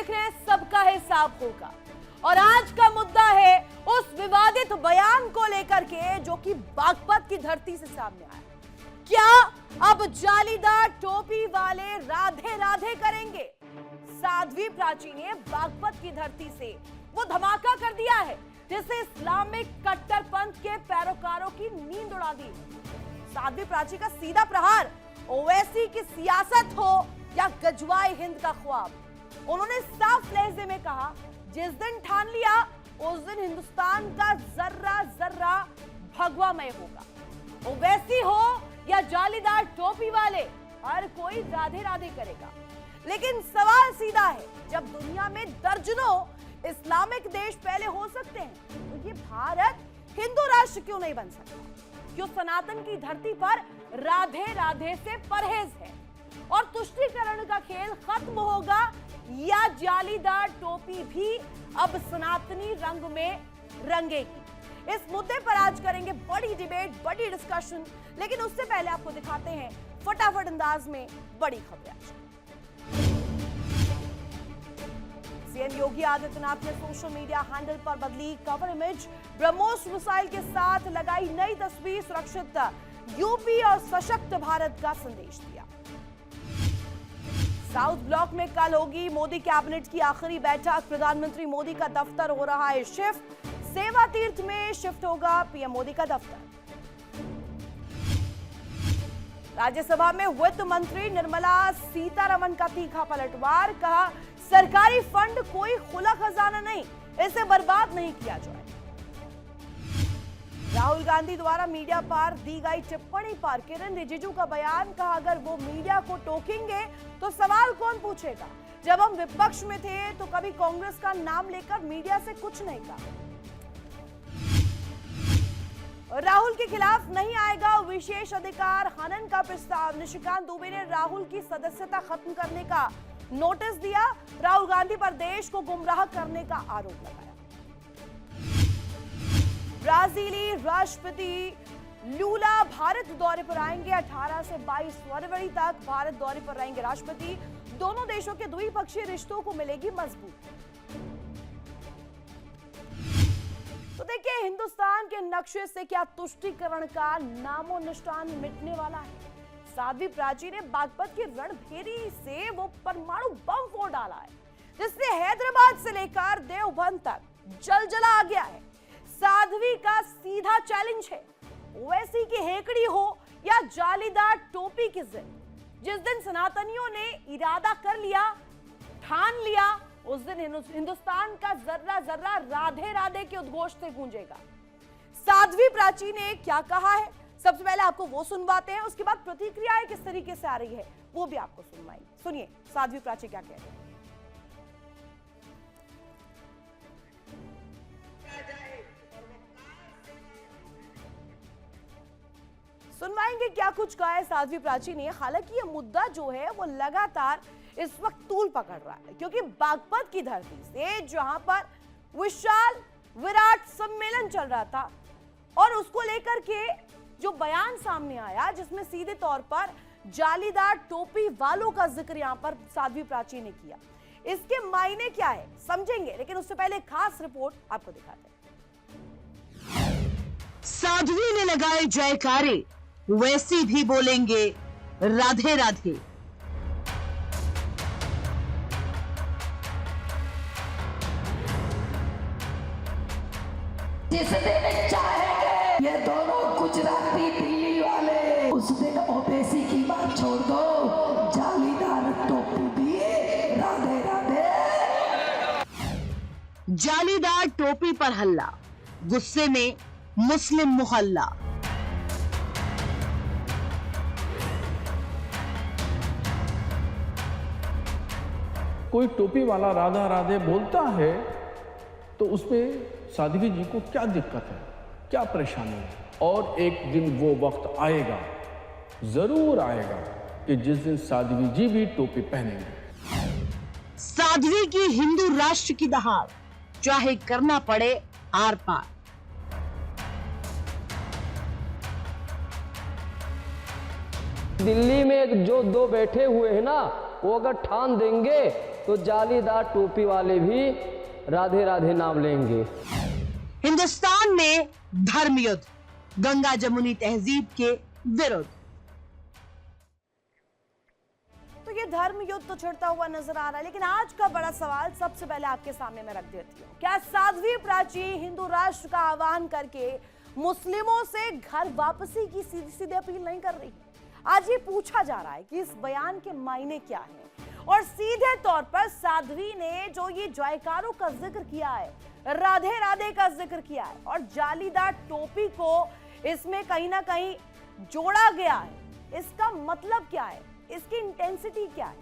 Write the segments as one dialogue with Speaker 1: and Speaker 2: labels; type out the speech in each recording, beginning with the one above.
Speaker 1: देख रहे हैं सबका हिसाब होगा। और आज का मुद्दा है उस विवादित बयान को लेकर के जो कि बागपत की धरती से सामने आया। क्या अब जालीदार टोपी वाले राधे राधे करेंगे? साध्वी प्राची ने बागपत की धरती से वो धमाका कर दिया है जिससे इस्लामिक कट्टरपंथ के पैरोकारों की नींद उड़ा दी। साध्वी प्राची का सीधा प्रहार ओवैसी की सियासत हो या गजवाए हिंद का ख्वाब, उन्होंने साफ लहजे में कहा, जिस दिन ठान लिया उस दिन हिंदुस्तान का जर्रा जर्रा भगवामय होगा। ओवैसी हो या जालीदार टोपी वाले, हर कोई राधे राधे करेगा। लेकिन सवाल सीधा है, जब दुनिया में दर्जनों इस्लामिक देश पहले हो सकते हैं तो ये भारत हिंदू राष्ट्र क्यों नहीं बन सकता? क्यों सनातन की धरती पर राधे राधे से परहेज है? और तुष्टीकरण का खेल खत्म होगा या जालीदार टोपी भी अब सनातनी रंग में रंगेगी? इस मुद्दे पर आज करेंगे बड़ी डिबेट, बड़ी डिस्कशन। लेकिन उससे पहले आपको दिखाते हैं फटाफट अंदाज में बड़ी खबरें। सीएम योगी आदित्यनाथ ने सोशल मीडिया हैंडल पर बदली कवर इमेज, ब्रह्मोस मिसाइल के साथ लगाई नई तस्वीर, सुरक्षित यूपी और सशक्त भारत का संदेश दिया। साउथ ब्लॉक में कल होगी मोदी कैबिनेट की आखिरी बैठक, प्रधानमंत्री मोदी का दफ्तर हो रहा है शिफ्ट, सेवा तीर्थ में शिफ्ट होगा पीएम मोदी का दफ्तर। राज्यसभा में वित्त मंत्री निर्मला सीतारमण का तीखा पलटवार, कहा सरकारी फंड कोई खुला खजाना नहीं, इसे बर्बाद नहीं किया जाए। राहुल गांधी द्वारा मीडिया पर दी गई टिप्पणी पर किरण रिजिजू का बयान, कहा अगर वो मीडिया को टोकेंगे तो सवाल कौन पूछेगा? जब हम विपक्ष में थे तो कभी कांग्रेस का नाम लेकर मीडिया से कुछ नहीं कहा। राहुल के खिलाफ नहीं आएगा विशेष अधिकार हनन का प्रस्ताव, निशिकांत दुबे ने राहुल की सदस्यता खत्म करने का नोटिस दिया, राहुल गांधी पर देश को गुमराह करने का आरोप लगाया। ब्राजीली राष्ट्रपति लूला भारत दौरे पर आएंगे, 18 से 22 फरवरी तक भारत दौरे पर रहेंगे राष्ट्रपति। दोनों देशों के द्विपक्षीय रिश्तों को मिलेगी मजबूती। तो देखिए, हिंदुस्तान के नक्शे से क्या तुष्टीकरण का नामो निशान मिटने वाला है? साध्वी प्राची ने बागपत की रणभेरी से वो परमाणु बम फोड़ डाला है जिससे हैदराबाद से लेकर देवबंद तक जलजला आ गया है। साध्वी का सीधा चैलेंज है, ओवैसी की हेकड़ी हो या जालीदार टोपी की जिद। जिस दिन सनातनियों ने इरादा कर लिया, ठान लिया, उस दिन हिंदुस्तान का जर्रा जर्रा राधे राधे के उद्घोष से गूंजेगा। साध्वी प्राची ने क्या कहा है, सबसे पहले आपको वो सुनवाते हैं, उसके बाद प्रतिक्रियाएं किस तरीके से आ रही है वो भी आपको सुनवाएंगे। सुनिए साध्वी प्राची क्या कह रही है। सुनवाएंगे क्या कुछ कहा है साध्वी प्राची ने। हालांकि ये मुद्दा जो है वो लगातार इस वक्त तूल पकड़ रहा है, क्योंकि बागपत की धरती से जहां पर विशाल विराट सम्मेलन चल रहा था और उसको लेकर के जो बयान सामने आया जिसमें सीधे तौर पर जालीदार टोपी वालों का जिक्र यहां पर साध्वी प्राची ने किया, इसके मायने क्या है समझेंगे। लेकिन उससे पहले खास रिपोर्ट आपको दिखाते हैं।
Speaker 2: साध्वी ने लगाए जयकारे, वैसी भी बोलेंगे राधे राधे।
Speaker 3: जिस दिन चाहेंगे ये दोनों गुजराती दिल्ली वाले, उस दिन ओवैसी की बात छोड़ दो, जालीदार टोपी भी राधे राधे।
Speaker 2: जालीदार टोपी पर हल्ला, गुस्से में मुस्लिम मोहल्ला।
Speaker 4: कोई टोपी वाला राधा राधे बोलता है तो उसमें साध्वी जी को क्या दिक्कत है, क्या परेशानी है? और एक दिन वो वक्त आएगा, जरूर आएगा, कि जिस दिन साध्वी जी भी टोपी पहनेंगे।
Speaker 2: साध्वी की हिंदू राष्ट्र की दहाड़, चाहे करना पड़े आर पार।
Speaker 5: दिल्ली में जो दो बैठे हुए हैं ना, वो अगर ठान देंगे तो जालीदार टोपी वाले भी राधे राधे नाम लेंगे।
Speaker 2: हिंदुस्तान में धर्म युद्ध, गंगा जमुनी तहजीब के विरुद्ध।
Speaker 1: तो ये धर्म युद्ध तो छिड़ता हुआ नजर आ रहा है, लेकिन आज का बड़ा सवाल सबसे पहले आपके सामने मैं रख देती हूँ। क्या साध्वी प्राची हिंदू राष्ट्र का आह्वान करके मुस्लिमों से घर वापसी की सीधी सीधे अपील नहीं कर रही? आज ये पूछा जा रहा है कि इस बयान के मायने क्या हैं, और सीधे तौर पर साध्वी ने जो ये जयकारों का जिक्र किया है, राधे राधे का जिक्र किया है, और जालीदार टोपी को इसमें कहीं ना कहीं जोड़ा गया है, इसका मतलब क्या है, इसकी इंटेंसिटी क्या है?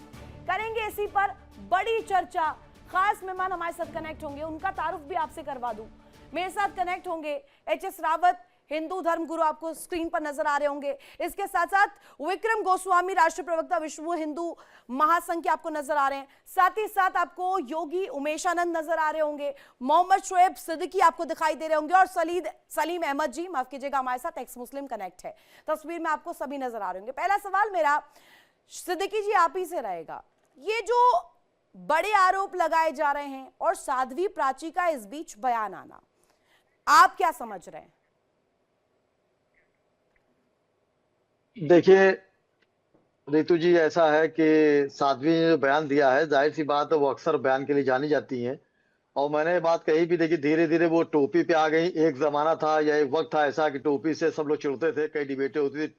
Speaker 1: करेंगे इसी पर बड़ी चर्चा। खास मेहमान हमारे साथ कनेक्ट होंगे, उनका तारुफ भी आपसे करवा दूं। मेरे साथ कनेक्ट होंगे एच.एस. रावत, हिंदू धर्म गुरु, आपको स्क्रीन पर नजर आ रहे होंगे। इसके साथ साथ विक्रम गोस्वामी, राष्ट्रीय प्रवक्ता, विश्व हिंदू महासंघ के आपको नजर आ रहे हैं। साथ ही साथ आपको योगी उमेशानंद नजर आ रहे होंगे, मोहम्मद शोएब सिद्दीकी आपको दिखाई दे रहे होंगे, और सलीम अहमद जी, माफ कीजिएगा, हमारे साथ एक्स मुस्लिम कनेक्ट है। तस्वीर में आपको सभी नजर आ रहे होंगे। पहला सवाल मेरा सिद्दीकी जी आप ही से रहेगा। ये जो बड़े आरोप लगाए जा रहे हैं और साध्वी प्राची का इस बीच बयान आना, आप क्या समझ रहे हैं?
Speaker 6: देखिए रितु जी, ऐसा है कि साध्वी ने जो बयान दिया है, जाहिर सी बात है वो अक्सर बयान के लिए जानी जाती हैं। और मैंने बात कही भी, देखिए धीरे धीरे वो टोपी पे आ गई। एक जमाना था या एक वक्त था ऐसा कि टोपी से सब लोग चिढ़ते थे, कई डिबेटें होती थी,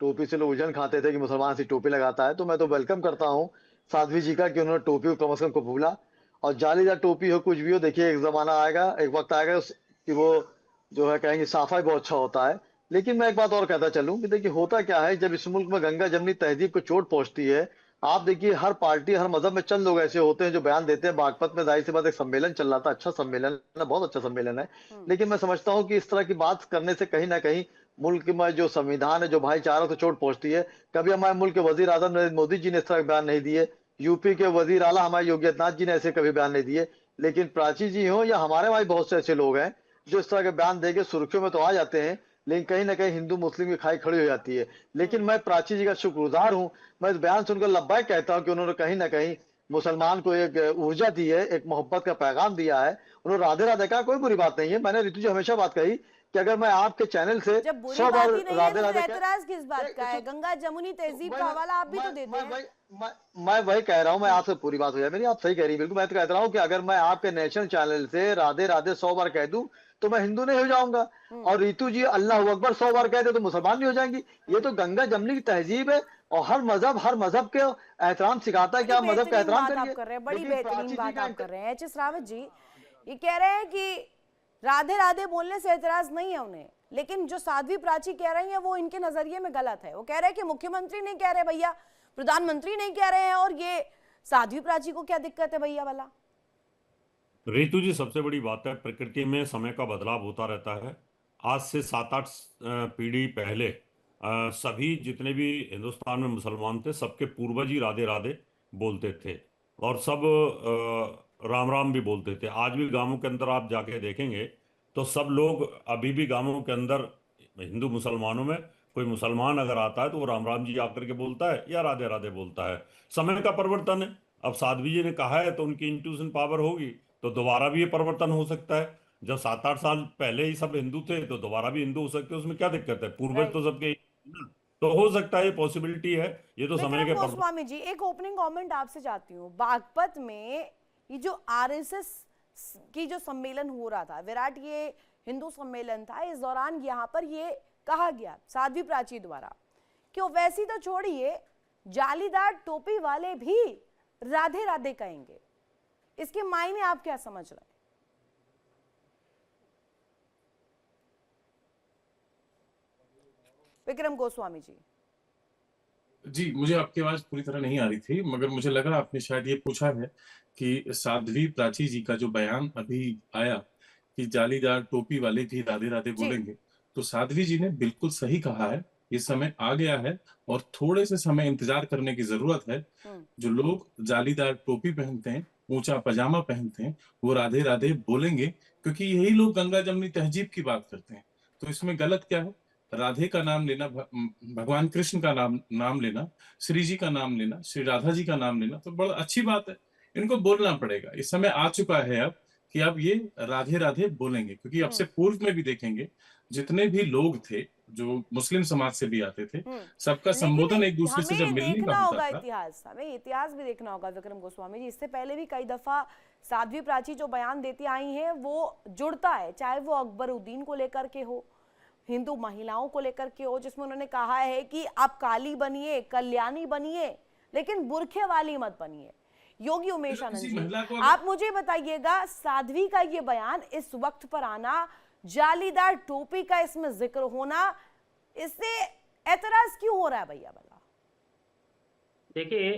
Speaker 6: टोपी से लोग उलझन खाते थे कि मुसलमान से टोपी लगाता है। तो मैं तो वेलकम करता हूँ साध्वी जी का कि उन्होंने टोपी को कम से कम कबूला। और जालीदार टोपी हो कुछ भी हो, देखिए एक जमाना आएगा, एक वक्त आएगा कि वो जो है कहेंगे साफा ही बहुत अच्छा होता है। लेकिन मैं एक बात और कहता चलूं कि देखिए होता क्या है, जब इस मुल्क में गंगा जमनी तहजीब को चोट पहुंचती है, आप देखिए हर पार्टी हर मजहब में चंद लोग ऐसे होते हैं जो बयान देते हैं। बागपत में जाहिर सी बात एक सम्मेलन चल रहा था, अच्छा सम्मेलन है, बहुत अच्छा सम्मेलन है। लेकिन मैं समझता हूँ कि इस तरह की बात करने से कहीं ना कहीं मुल्क में जो संविधान है, जो भाईचारा से चोट पहुंचती है। कभी हमारे मुल्क के वजीर आजम नरेंद्र मोदी जी ने इस तरह के बयान नहीं दिए, यूपी के वजीर आला हमारे योगी आदित्यनाथ जी ने ऐसे कभी बयान नहीं दिए। लेकिन प्राची जी हो या हमारे भाई बहुत से ऐसे लोग हैं जो इस तरह के बयान देके सुर्खियों में तो आ जाते हैं, लेकिन कहीं ना कहीं हिंदू मुस्लिम की खाई खड़ी हो जाती है। लेकिन मैं प्राची जी का शुक्रगुजार हूं। मैं इस बयान सुनकर लब्बाइक कहता हूं कि उन्होंने कहीं ना कहीं मुसलमान को एक ऊर्जा दी है, एक मोहब्बत का पैगाम दिया है। उन्होंने राधे राधे कहा, कोई बुरी बात नहीं है। मैंने रितु जी हमेशा बात कही कि अगर मैं आपके चैनल से
Speaker 1: जब बुरी
Speaker 6: 100
Speaker 1: बात
Speaker 6: बार
Speaker 1: ही नहीं है
Speaker 6: राधे
Speaker 1: तो
Speaker 6: राधे
Speaker 1: एतराज किस बात का है? गंगा जमुनी तहजीब का हवाला आप भी तो देते हैं।
Speaker 6: मैं वही कह रहा हूँ, मैं आपसे पूरी बात हो जाए मेरी, आप सही कह रही है बिल्कुल। मैं तो कहता हूँ कि अगर मैं आपके नेशनल चैनल से राधे राधे 100 बार कह दूं तो मैं हिंदू नहीं हो जाऊंगा, और रितु जी अल्लाह अकबर 100 बार कह दे तो मुसलमान नहीं हो जाएंगी। ये तो गंगा जमनी की तहजीब है, और हर मजहब के एहतराम सिखाता है कि आप मजहब का एहतराम करिए।
Speaker 1: कर रहे हैं, बड़ी बेहतरीन बात आप कर रहे हैं। एच.एस. रावत जी ये कह रहे हैं कि राधे राधे बोलने से एतराज नहीं है उन्हें, लेकिन जो साध्वी प्राची कह रही है वो इनके नजरिए में गलत है। वो कह रहे हैं कि मुख्यमंत्री नहीं कह रहे भैया, प्रधानमंत्री नहीं कह रहे हैं, और ये साध्वी प्राची को क्या दिक्कत है भैया वाला?
Speaker 7: रितु जी, सबसे बड़ी बात है, प्रकृति में समय का बदलाव होता रहता है। आज से 7-8 पीढ़ी पहले सभी जितने भी हिंदुस्तान में मुसलमान थे, सबके पूर्वज ही राधे राधे बोलते थे, और सब राम राम भी बोलते थे। आज भी गांवों के अंदर आप जाके देखेंगे तो सब लोग अभी भी गांवों के अंदर, हिंदू मुसलमानों में कोई मुसलमान अगर आता है तो वो राम राम जी आकर के बोलता है या राधे राधे बोलता है। समय का परिवर्तन है। अब साध्वी जी ने कहा है तो उनकी इंट्यूशन पावर होगी तो दोबारा भी ये परिवर्तन हो सकता है। जब 7-8 साल पहले ही सब हिंदू थे तो दोबारा भी हिंदू हो सकते हैं, उसमें क्या दिक्कत है? पूर्वज तो सबके ना, तो हो सकता है, ये पॉसिबिलिटी है। ये तो समय के
Speaker 1: गोस्वामी जी, एक ओपनिंग कमेंट आपसे चाहती हूँ। बागपत में ये जो आरएसएस की जो सम्मेलन हो रहा था, विराट ये हिंदू सम्मेलन था, इस दौरान यहाँ पर ये कहा गया साध्वी प्राची द्वारा कि वैसी तो छोड़िए, जालीदार टोपी वाले भी राधे राधे कहेंगे। इसके मायने आप क्या समझ रहे हैं? विक्रम गोस्वामी जी।
Speaker 8: मुझे आपकी आवाज पूरी तरह नहीं आ रही थी, मगर मुझे लगा आपने शायद ये पूछा है कि साध्वी प्राची जी का जो बयान अभी आया कि जालीदार टोपी वाले भी राधे राधे बोलेंगे, तो साध्वी जी ने बिल्कुल सही कहा है। ये समय आ गया है और थोड़े से समय इंतजार करने की जरूरत है। जो लोग जालीदार टोपी पहनते हैं, ऊंचा पजामा पहनते हैं, वो राधे राधे बोलेंगे, क्योंकि यही लोग गंगा जमनी तहजीब की बात करते हैं। तो इसमें गलत क्या है? राधे का नाम लेना, भगवान कृष्ण का नाम लेना, श्री जी का नाम लेना, श्री राधा जी का नाम लेना तो बड़ा अच्छी बात है। इनको बोलना पड़ेगा। इस समय आ चुका है अब कि अब ये राधे राधे बोलेंगे, क्योंकि अब से पूर्व में भी देखेंगे जितने भी लोग थे जो मुस्लिम समाज से भी आते थे, सबका संबोधन एक दूसरे से
Speaker 1: हमें
Speaker 8: जब मिलने
Speaker 1: देखना
Speaker 8: का
Speaker 1: होगा
Speaker 8: होता था।
Speaker 1: इतिहास, हमें इतिहास भी देखना होगा विक्रम गोस्वामी जी। इससे पहले भी कई दफा साध्वी प्राची जो बयान देती आई हैं वो जुड़ता है, चाहे वो अकबरुद्दीन को लेकर के हो, हिंदू महिलाओं को लेकर के हो, जिसमें उन्होंने कहा है कि आप काली बनिए, कल्याणी बनिए, लेकिन बुरखे वाली मत बनिए। योगी उमेश आनंद
Speaker 8: किसी
Speaker 1: जी,
Speaker 8: महिला को
Speaker 1: आप मुझे बताइएगा, साध्वी का ये बयान इस वक्त पर आना, जालीदार टोपी का इसमें जिक्र होना, इससे एतराज क्यों हो रहा है भैया भला?
Speaker 9: देखिए,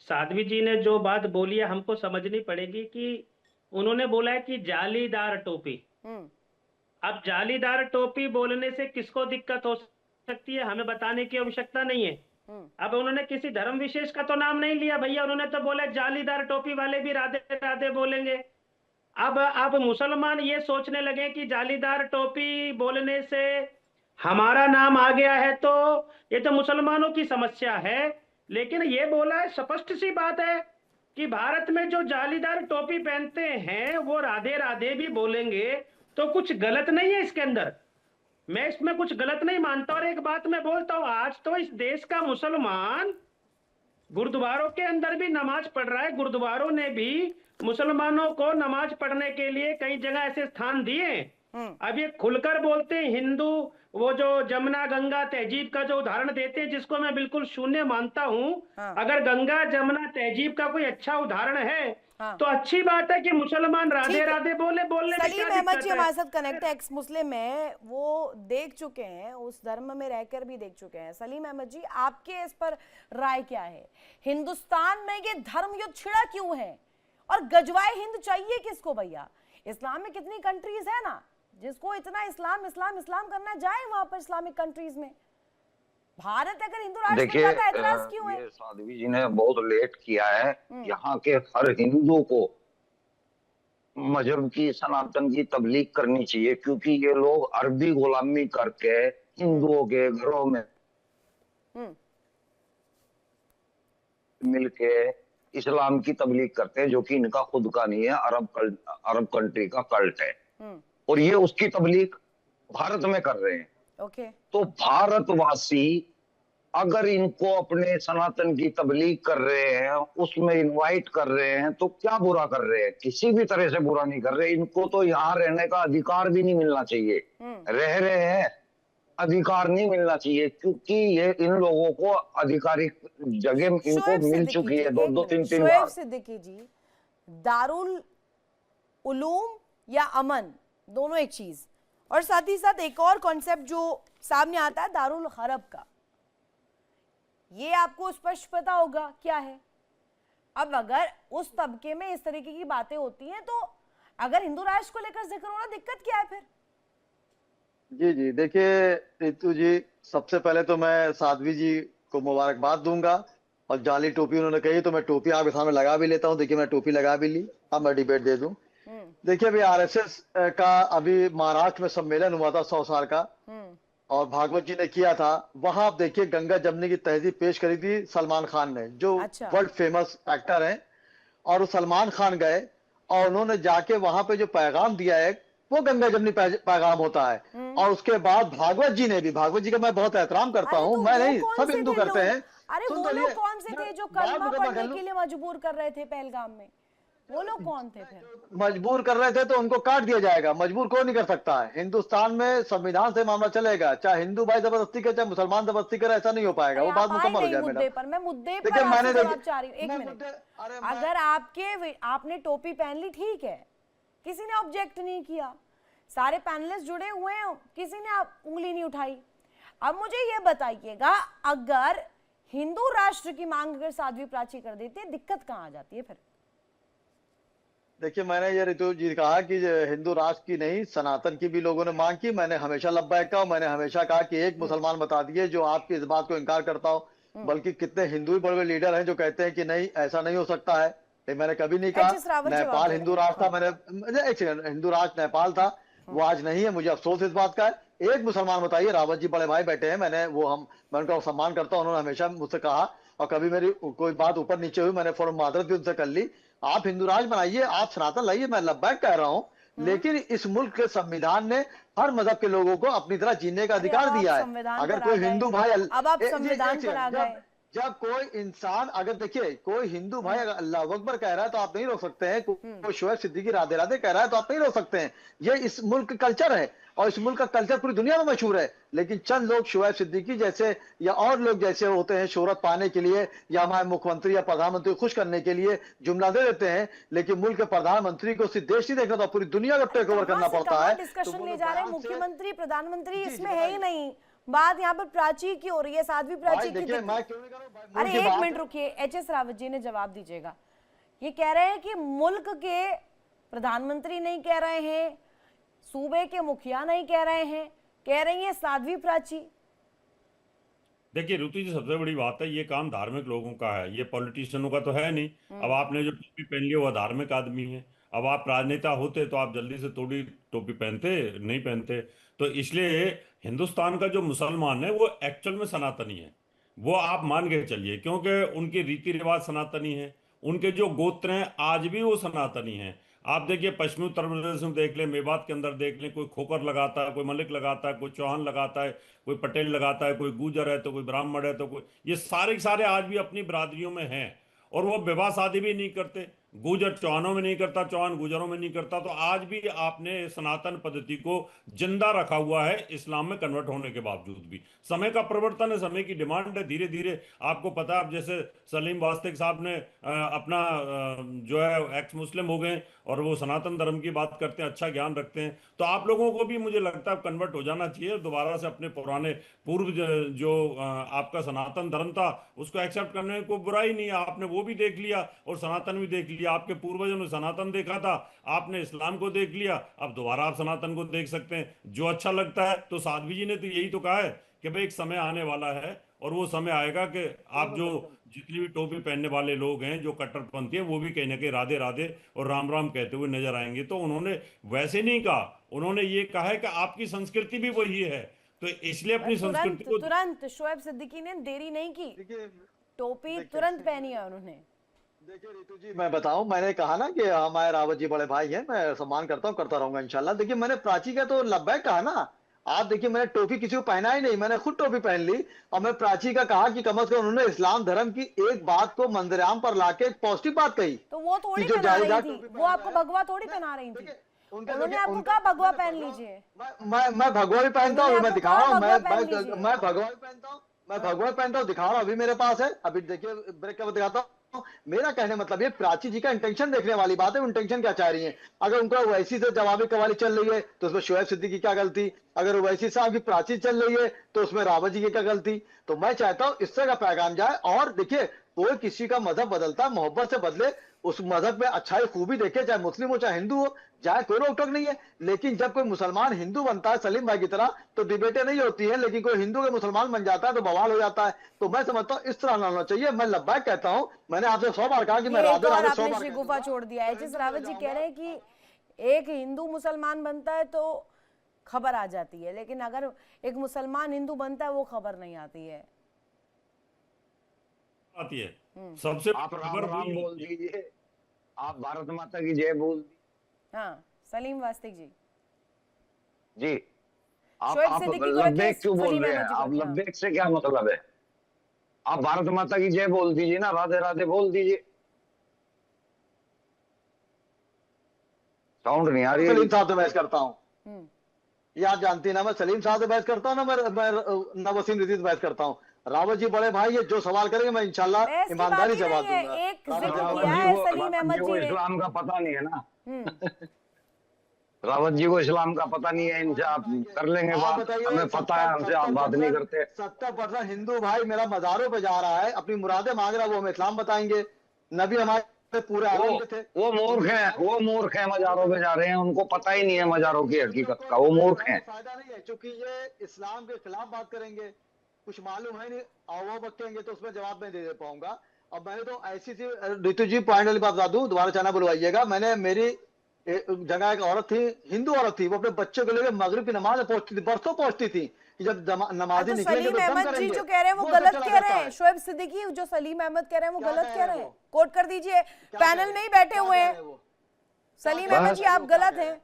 Speaker 9: साध्वी जी ने जो बात बोली है हमको समझनी पड़ेगी कि उन्होंने बोला है कि जालीदार टोपी। अब जालीदार टोपी बोलने से किसको दिक्कत हो सकती है हमें बताने की आवश्यकता नहीं है। अब उन्होंने किसी धर्म विशेष का तो नाम नहीं लिया भैया, उन्होंने तो बोला जालीदार टोपी वाले भी राधे राधे बोलेंगे। अब मुसलमान ये सोचने लगे कि जालीदार टोपी बोलने से हमारा नाम आ गया है, तो ये तो मुसलमानों की समस्या है। लेकिन ये बोला है, स्पष्ट सी बात है कि भारत में जो जालीदार टोपी पहनते हैं वो राधे राधे भी बोलेंगे, तो कुछ गलत नहीं है इसके अंदर। मैं इसमें कुछ गलत नहीं मानता। और एक बात मैं बोलता हूं, आज तो इस देश का मुसलमान गुरुद्वारों के अंदर भी नमाज पढ़ रहा है। गुरुद्वारों ने भी मुसलमानों को नमाज पढ़ने के लिए कई जगह ऐसे स्थान दिए। अब ये खुलकर बोलते हैं हिंदू, वो जो जमुना गंगा तहजीब का जो उदाहरण देते हैं, जिसको मैं बिल्कुल शून्य मानता हूं। अगर गंगा जमुना तहजीब का कोई अच्छा उदाहरण है तो अच्छी बात है कि मुसलमान राधे राधे बोलने में
Speaker 1: सलीम
Speaker 9: क्या
Speaker 1: अहमद
Speaker 9: दिक्कत
Speaker 1: जी
Speaker 9: है?
Speaker 1: हमारे साथ कनेक्ट है, एक्स मुस्लिम है, वो देख चुके हैं, उस धर्म में रहकर भी देख चुके हैं। सलीम अहमद जी, आपके इस पर राय क्या है? हिंदुस्तान में ये धर्म युद्ध छिड़ा क्यों है, और गजवाए हिंद चाहिए किसको भैया? इस्लाम में कितनी कंट्रीज है ना, जिसको इतना इस्लाम इस्लाम इस्लाम करना, जाए वहां पर इस्लामिक कंट्रीज में। भारत अगर हिंदू राष्ट्र बन जाता है, एतराज क्यों है?
Speaker 10: ये साध्वी जी ने बहुत लेट किया है। यहाँ के हर हिंदू को मजहब की, सनातन की तबलीग करनी चाहिए, क्योंकि ये लोग अरबी गुलामी करके हिंदुओं के घरों में मिलके इस्लाम की तबलीग करते हैं, जो कि इनका खुद का नहीं है, अरब कंट्री का कल्ट है। और ये उसकी तबलीग भारत में कर रहे हैं। तो भारतवासी अगर इनको अपने सनातन की तबलीग कर रहे हैं, उसमें इनवाइट कर रहे हैं, तो क्या बुरा कर रहे हैं? किसी भी तरह से बुरा नहीं कर रहे। इनको तो यहाँ रहने का अधिकार भी नहीं मिलना चाहिए। रह रहे हैं, अधिकार नहीं मिलना चाहिए, क्योंकि ये इन लोगों को आधिकारिक जगह इनको मिल चुकी है 2-3 बार।
Speaker 1: शोएब सिद्दीकी जी, दारुल उलूम या अमन, दोनों एक चीज, और साथ ही साथ एक और कॉन्सेप्ट जो सामने आता है दारुल हरब का, ये आपको स्पष्ट पता होगा क्या है। अब अगर उस तबके में इस तरीके की बातें होती हैं, तो अगर हिंदू राष्ट्र को लेकर जिक्र होना, दिक्कत क्या है फिर?
Speaker 6: जी देखिए रितु जी, सबसे पहले तो मैं साध्वी जी को मुबारकबाद दूंगा, और जाली टोपी उन्होंने कही तो मैं टोपी आपके सामने लगा भी लेता हूं। देखिए मैं टोपी लगा भी ली, अब मैं डिबेट दे दूं। देखिए अभी आरएसएस का अभी महाराष्ट्र में सम्मेलन हुआ था 100 साल का, और भागवत जी ने किया था। वहां आप देखिए गंगा जमनी की तहजीब पेश करी थी सलमान खान ने, जो वर्ल्ड फेमस एक्टर हैं, और वो सलमान खान गए और उन्होंने जाके वहां पे जो पैगाम दिया है वो गंगा जमनी पैगाम होता है। और उसके बाद भागवत जी ने भी, भागवत जी का मैं बहुत एहतराम करता हूँ, मैं नहीं, सब हिंदू करते हैं।
Speaker 1: अरे वो लोग कौन से थे जो कलमा पढ़ने के लिए मजबूर कर रहे थे पहलगाम में? वो लोग कौन थे फिर?
Speaker 6: मजबूर कर रहे थे तो उनको काट दिया जाएगा। मजबूर कोई नहीं कर सकता है। हिंदुस्तान में संविधान से मामला चलेगा, चाहे हिंदू भाई जबरदस्ती करे चाहे मुसलमान जबरदस्ती करे, ऐसा नहीं हो पाएगा। वो बात मुकम्मल हो जाए।
Speaker 1: मुद्दे पर मैं मुद्दे पर आपसे जवाब चाह रही हूँ। एक मिनट, अगर आपने टोपी पहन ली, ठीक है, किसी ने ऑब्जेक्ट नहीं किया, सारे पैनलिस्ट जुड़े हुए हैं, किसी ने उंगली नहीं उठाई। अब मुझे ये बताइएगा, अगर हिंदू राष्ट्र की मांग अगर साध्वी प्राची कर देती है, दिक्कत कहाँ आ जाती है फिर?
Speaker 6: देखिए मैंने ये रितु जी कहा कि हिंदू राष्ट्र की नहीं, सनातन की भी लोगों ने मांग की। मैंने हमेशा लब्बैक कहा, मैंने हमेशा कहा कि एक मुसलमान बता दिए जो आपकी इस बात को इनकार करता हो। बल्कि कितने हिंदू ही बड़े बड़े लीडर हैं जो कहते हैं कि नहीं ऐसा नहीं हो सकता है। लेकिन मैंने कभी नहीं कहा। नेपाल हिंदू राष्ट्र था, मैंने एक सेकंड, हिंदू राष्ट्र नेपाल था, वो आज नहीं है। मुझे अफसोस इस बात का है। एक मुसलमान बताइए, रावत जी बड़े भाई बैठे हैं, मैं उनका सम्मान करता हूँ, उन्होंने हमेशा मुझसे कहा, और कभी मेरी कोई बात ऊपर नीचे हुई मैंने फौरन मादरत भी उनसे कर ली। आप हिंदू राज बनाइए, आप सनातन लाइए, मैं लब्बैक कह रहा हूँ, लेकिन इस मुल्क के संविधान ने हर मजहब के लोगों को अपनी तरह जीने का अधिकार दिया है। अगर कोई हिंदू भाई
Speaker 1: अब आप संविधान पर आ गए।
Speaker 6: जब कोई इंसान, अगर देखिए कोई हिंदू भाई अगर अल्लाह अकबर कह रहा है तो आप नहीं रोक सकते हैं, कोई शोएब सिद्दीकी राधे राधे कह रहा है तो आप नहीं रोक सकते हैं। ये इस मुल्क का कल्चर है और इस मुल्क का कल्चर पूरी दुनिया में मशहूर है। लेकिन चंद लोग शोएब सिद्दीकी जैसे या और लोग जैसे होते हैं शोहरत पाने के लिए या हमारे मुख्यमंत्री या प्रधानमंत्री को खुश करने के लिए जुमला दे देते हैं, लेकिन मुल्क के प्रधानमंत्री को सिर्फ देश नहीं देखना, तो पूरी दुनिया को टेक ओवर करना पड़ता है।
Speaker 1: डिस्कशन ले जा रहे हैं मुख्यमंत्री प्रधानमंत्री, इसमें है ही नहीं बात। यहाँ पर प्राची की हो रही है, साध्वी प्राची की। अरे एक मिनट रुकिए, एच.एस. रावत जी ने जवाब दीजिएगा। ये कह रहे हैं कि मुल्क के प्रधानमंत्री नहीं कह रहे हैं, सूबे के मुखिया नहीं कह रहे हैं, कह रही है साध्वी प्राची।
Speaker 7: देखिए ऋतु जी, सबसे बड़ी बात है ये काम धार्मिक लोगों का है, ये पॉलिटिशियनों का तो है नहीं। अब आपने जो टोपी पहन लिया वो धार्मिक आदमी है। अब आप राजनेता होते तो आप जल्दी से थोड़ी टोपी पहनते, नहीं पहनते। तो इसलिए हिंदुस्तान का जो मुसलमान है वो एक्चुअल में सनातनी है, वो आप मान के चलिए, क्योंकि उनके रीति रिवाज सनातनी है, उनके जो गोत्र हैं आज भी वो सनातनी हैं। आप देखिए पश्चिमी उत्तर प्रदेश में देख लें, मेवात के अंदर देख लें, कोई खोकर लगाता है, कोई मलिक लगाता है, कोई चौहान लगाता है, कोई पटेल लगाता है, कोई गुजर है तो कोई ब्राह्मण है तो कोई, ये सारे के सारे आज भी अपनी बिरादरियों में हैं और वो विवाह शादी भी नहीं करते। गुजर चौहानों में नहीं करता, चौहान गुजरों में नहीं करता। तो आज भी आपने सनातन पद्धति को जिंदा रखा हुआ है इस्लाम में कन्वर्ट होने के बावजूद भी। समय का परिवर्तन है, समय की डिमांड है, धीरे धीरे आपको पता है। अब जैसे सलीम वास्तिक साहब ने अपना जो है एक्स मुस्लिम हो गए और वो सनातन धर्म की बात करते हैं, अच्छा ज्ञान रखते हैं। तो आप लोगों को भी मुझे लगता है कन्वर्ट हो जाना चाहिए, दोबारा से अपने पुराने पूर्व जो आपका सनातन धर्म था उसको एक्सेप्ट करने को बुराई नहीं है। आपने वो भी देख लिया और सनातन भी देख लिया, आपके पूर्वजों ने सनातन देखा था, आपने इस्लाम को देख लिया, अब दोबारा आप सनातन को देख सकते हैं, जो अच्छा लगता है। तो साध्वी जी ने तो यही तो कहा है कि भाई एक समय आने वाला है और वो समय आएगा कि आप जो जितनी भी टोपी पहनने वाले लोग हैं जो कट्टरपंथी हैं वो भी कहीं ना कहीं राधे राधे और राम राम कहते हुए नजर आएंगे। तो उन्होंने वैसे नहीं कहा, उन्होंने ये कहा है कि आपकी संस्कृति भी वही है, तो इसलिए अपनी संस्कृति को
Speaker 1: तुरंत शोएब सिद्दीकी ने देरी नहीं की, टोपी तुरंत पहनी है उन्होंने।
Speaker 6: देखिए रितु जी, मैं बताऊं, मैंने कहा ना कि हमारे रावत जी बड़े भाई हैं, मैं सम्मान करता हूं, करता रहूंगा इंशाल्लाह। देखिए मैंने प्राची का तो लब्बैक कहा ना, आप देखिए मैंने टोपी किसी को पहना ही नहीं, मैंने खुद टोपी पहन ली और मैं प्राची का कहा कि कम से कम उन्होंने इस्लाम धर्म की एक बात को मंदिराम पर लाके एक पॉजिटिव बात कही।
Speaker 1: तो वो थोड़ी पहना रही थी, वो आपको भगवा थोड़ी पहना रही थी, उन्होंने आपको कहा भगवा पहन लीजिए।
Speaker 6: मैं भगवा भी पहनता हूँ, मैं दिखा रहा हूँ, मैं भगवा भी पहनता हूँ, मैं भगवा पहनता हूँ, दिखा रहा हूँ, अभी मेरे पास है, अभी देखिए ब्रेक के बाद दिखाता हूँ। मेरा कहने मतलब ये प्राची जी का इंटेंशन देखने वाली बात है, इंटेंशन क्या चाह रही है। अगर उनका वैसी से जवाबी कवाली चल रही है तो उसमें शोएब सिद्दीकी की क्या गलती, अगर वैसी साहब की प्राची चल रही है तो उसमें रावत जी की क्या गलती। तो मैं चाहता हूँ इस तरह का पैगाम जाए। और देखिए कोई किसी का मजहब बदलता, मोहब्बत से बदले, उस मजहब में अच्छाई खूबी देखे, चाहे मुस्लिम हो चाहे हिंदू हो, चाहे कोई रोक टोक नहीं है। लेकिन जब कोई मुसलमान हिंदू बनता है सलीम भाई की तरह तो डिबेटें नहीं होती है, लेकिन कोई हिंदू के मुसलमान बन जाता है तो बवाल हो जाता है। तो मैं समझता हूँ इस तरह ना होना चाहिए। मैं लब्बैक कहता हूँ, मैंने आपसे 100 बार कहा कि मैं राधे राधे 100 बार
Speaker 1: गुफा छोड़ दिया। एच.एस. रावत जी कह रहे हैं कि एक हिंदू मुसलमान बनता है तो खबर आ जाती है, लेकिन अगर एक मुसलमान हिंदू बनता है वो खबर नहीं आती है,
Speaker 7: आती है। सबसे
Speaker 10: आप राम राम बोल दीजिए, आप भारत माता की जय बोल दीजिए।
Speaker 1: हाँ सलीम वास्तिक जी
Speaker 10: जी, आप लब्बैक क्यों बोल रहे हैं? आप लब्बैक से क्या मतलब है? आप भारत माता की जय बोल दीजिए ना, राधे राधे बोल दीजिए। साउंड नहीं आ रही है।
Speaker 6: सलीम साहब से बहस करता हूँ, ये आप जानती है ना, मैं सलीम साहब से बहस करता हूँ ना, मैं वसीम रिजी से बहस करता हूँ। रावत जी बड़े भाई, ये जो सवाल करेंगे मैं इंशाल्लाह ईमानदारी से जवाब दूंगा।
Speaker 10: इस्लाम का पता नहीं है ना, रावत जी को इस्लाम का पता नहीं है, इनसे आप कर लेंगे बात, हमें पता है, हमसे आप बात नहीं करते।
Speaker 6: 70% हिंदू भाई मेरा मज़ारों पे जा रहा है, अपनी मुरादें मांग रहा है, वो हमें इस्लाम बताएंगे। नबी हमारे पूरे आलम के थे।
Speaker 10: वो मूर्ख है, मज़ारों पे जा रहे हैं, उनको पता ही नहीं है मज़ारों की हकीकत का, वो मूर्ख है।
Speaker 6: फायदा नहीं है, क्योंकि ये इस्लाम के खिलाफ बात करेंगे, कुछ मालूम है नहीं, आओ बकेंगे तो उसमें जवाब नहीं दे पाऊंगा। अब मैंने तो ऐसी सी ऋतु जी पॉइंट वाली बात बता दूं, दोबारा चाना बुलवाइएगा। मैंने मेरी जगह एक औरत थी, हिंदू औरत थी, वो अपने बच्चों को लेकर मगरिब की नमाज पहुंचती थी, बरसों पहुंचती थी, कि जब नमाजी
Speaker 1: तो
Speaker 6: निकलेंगे
Speaker 1: सलीम
Speaker 6: तो दम
Speaker 1: अहमद जी
Speaker 6: करेंगे,
Speaker 1: जो कह रहे हैं वो
Speaker 6: वो
Speaker 1: गलत
Speaker 6: चला
Speaker 1: कह
Speaker 6: जाता
Speaker 1: रहे हैं।
Speaker 6: है।
Speaker 1: शोएब सिद्दीकी जो सलीम अहमद कह रहे हैं वो
Speaker 6: क्या
Speaker 1: गलत
Speaker 6: कह
Speaker 1: कह
Speaker 6: रहे
Speaker 1: रहे
Speaker 6: हैं
Speaker 1: हैं।
Speaker 6: वो?
Speaker 1: कोट कर दीजिए, पैनल में ही बैठे हुए हैं। सलीम अहमद जी आप गलत हैं।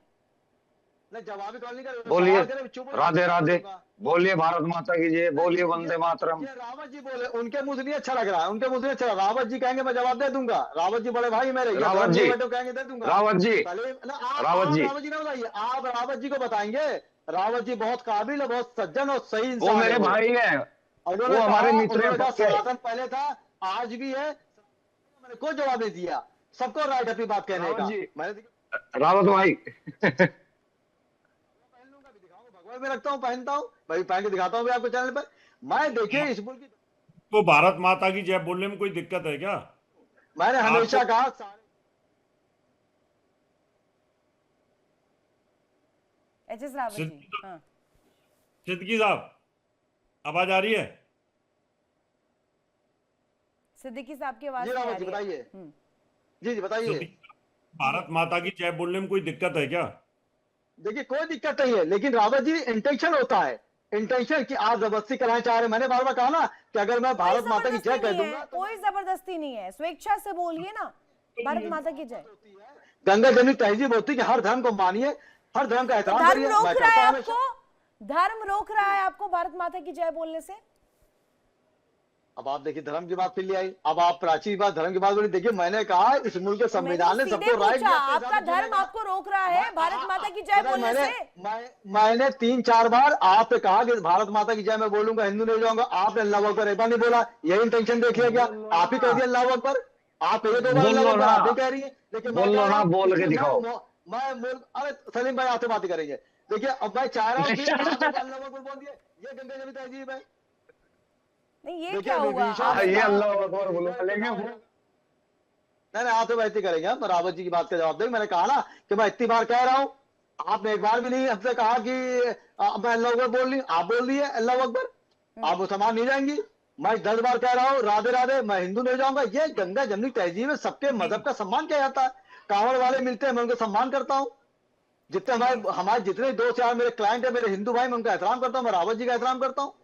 Speaker 6: नहीं, जवाबी कॉल नहीं कर,
Speaker 10: बोलिए
Speaker 6: सवाल करे, चुप हो जाओ,
Speaker 10: राधे राधे,
Speaker 6: दूंगा।
Speaker 10: बोलिए भारत माता की जय, बोलिए वंदे मातरम।
Speaker 6: ये रावत जी बोले, उनके मुंह से नहीं अच्छा लग रहा है, उनके मुंह से नहीं अच्छा लग रहा। रावत जी कहेंगे मैं जवाब दे दूंगा। रावत जी बड़े भाई मेरे, ये
Speaker 10: रावत जी,
Speaker 6: बैठो कहेंगे दे दूंगा।
Speaker 10: रावत जी,
Speaker 6: आप
Speaker 10: रावत जी,
Speaker 6: रावत जी ना बताइए, आप रावत जी को बताएंगे। रावत जी बहुत काबिल है, बहुत सज्जन और सही
Speaker 10: वो
Speaker 6: इंसान
Speaker 10: मेरे
Speaker 6: है।
Speaker 10: भाई हैं,
Speaker 6: उन्होंने
Speaker 10: वो हमारे
Speaker 6: कहा,
Speaker 10: मित्र
Speaker 6: उन्होंने कहा
Speaker 10: पक्के।
Speaker 6: सनातन पहले था, आज भी है। मैंने कोई जवाब नहीं दिया, सबको राइट अपनी बात कहने का। मैंने
Speaker 10: रावत भाई
Speaker 6: भगवान में रखता हूँ, पहनता हूँ भाई, पहन के दिखाता हूँ भी आपको चैनल पर। मैं देखिए इस मुल्क की,
Speaker 7: तो भारत माता की जय बोलने में कोई दिक्कत है क्या?
Speaker 6: मैंने हमेशा कहा
Speaker 1: एचएस रावत जी। हाँ।
Speaker 7: सिद्दीकी साहब आवाज आ रही है?
Speaker 1: सिद्दीकी साहब की आवाज
Speaker 6: जी
Speaker 1: नहीं आ
Speaker 6: रावत जी
Speaker 1: रही है।
Speaker 6: बताइए। जी बताइए।
Speaker 7: भारत माता की जय बोलने में कोई दिक्कत है क्या?
Speaker 6: देखिए कोई दिक्कत नहीं है, लेकिन रावत जी इंटेंशन होता है, इंटेंशन की आप जबरदस्ती कराना चाह रहे हैं। मैंने बार बार कहा ना कि अगर मैं भारत माता की जय कह दूंगा तो
Speaker 1: कोई जबरदस्ती नहीं है, स्वेच्छा से बोलिए ना भारत माता की जय।
Speaker 6: गंगा जमनी तहजीब होती है कि हर धर्म को मानिए, हर धर्म का एहतराम
Speaker 1: धर्म
Speaker 6: करिए।
Speaker 1: रोक
Speaker 6: मैं
Speaker 1: रहा है
Speaker 6: कहता हूं
Speaker 1: आपको, धर्म रोक रहा है आपको भारत माता की जय बोलने से?
Speaker 6: अब आप देखिए धर्म की बात फिर ले आई, अब आप प्राचीन बात धर्म की बात बोली। देखिए मैंने कहा इस मुल्क के संविधान ने सबको राइट दिया,
Speaker 1: आपका धर्म आपको रोक रहा है भारत माता की जय बोलने से?
Speaker 6: मैंने 3-4 बार आपसे कहा कि भारत माता की जय मैं बोलूंगा, हिंदू नहीं जाऊंगा। आपने अल्लाह अकबर एक बार नहीं बोला, यही इंटेंशन देख लिया क्या? आप ही कह दिया अल्लाह अकबर, आप ये 2 बार अल्लाह अकबर आप ही कह रही है। लेकिन
Speaker 10: बोल लो ना, बोल के दिखाओ।
Speaker 6: अरे सलीम भाई आपसे बात करेंगे। देखिए अब मैं चाह रहा हूँ कि आप अल्लाह अकबर बोल दिए, ये गंगा जमनी तहजीब है।
Speaker 1: नहीं ये क्या हुआ?
Speaker 10: ये अल्लाह अकबर बोलो लेंगे।
Speaker 6: नहीं आप तो वैसे करेंगे, हम रावत जी की बात का जवाब देंगे। मैंने कहा ना कि मैं इतनी बार कह रहा हूँ, आपने एक बार भी नहीं हमसे कहा कि मैं अल्लाह अकबर बोल रही, आप बोल रही है अल्लाह अकबर, आप मुसलमान नहीं जाएंगी। मैं 10 बार कह रहा हूँ राधे राधे, मैं हिंदू नहीं जाऊंगा। ये गंगा जमनी तहजीब है, सबके मजहब का सम्मान किया जाता है। कांवड़ वाले मिलते हैं, मैं उनको सम्मान करता हूँ। जितने हमारे जितने 2-4 मेरे क्लाइंट है, मेरे हिंदू भाई, मैं उनका एहतराम करता हूँ, मैं रावत जी का एहतराम करता हूँ।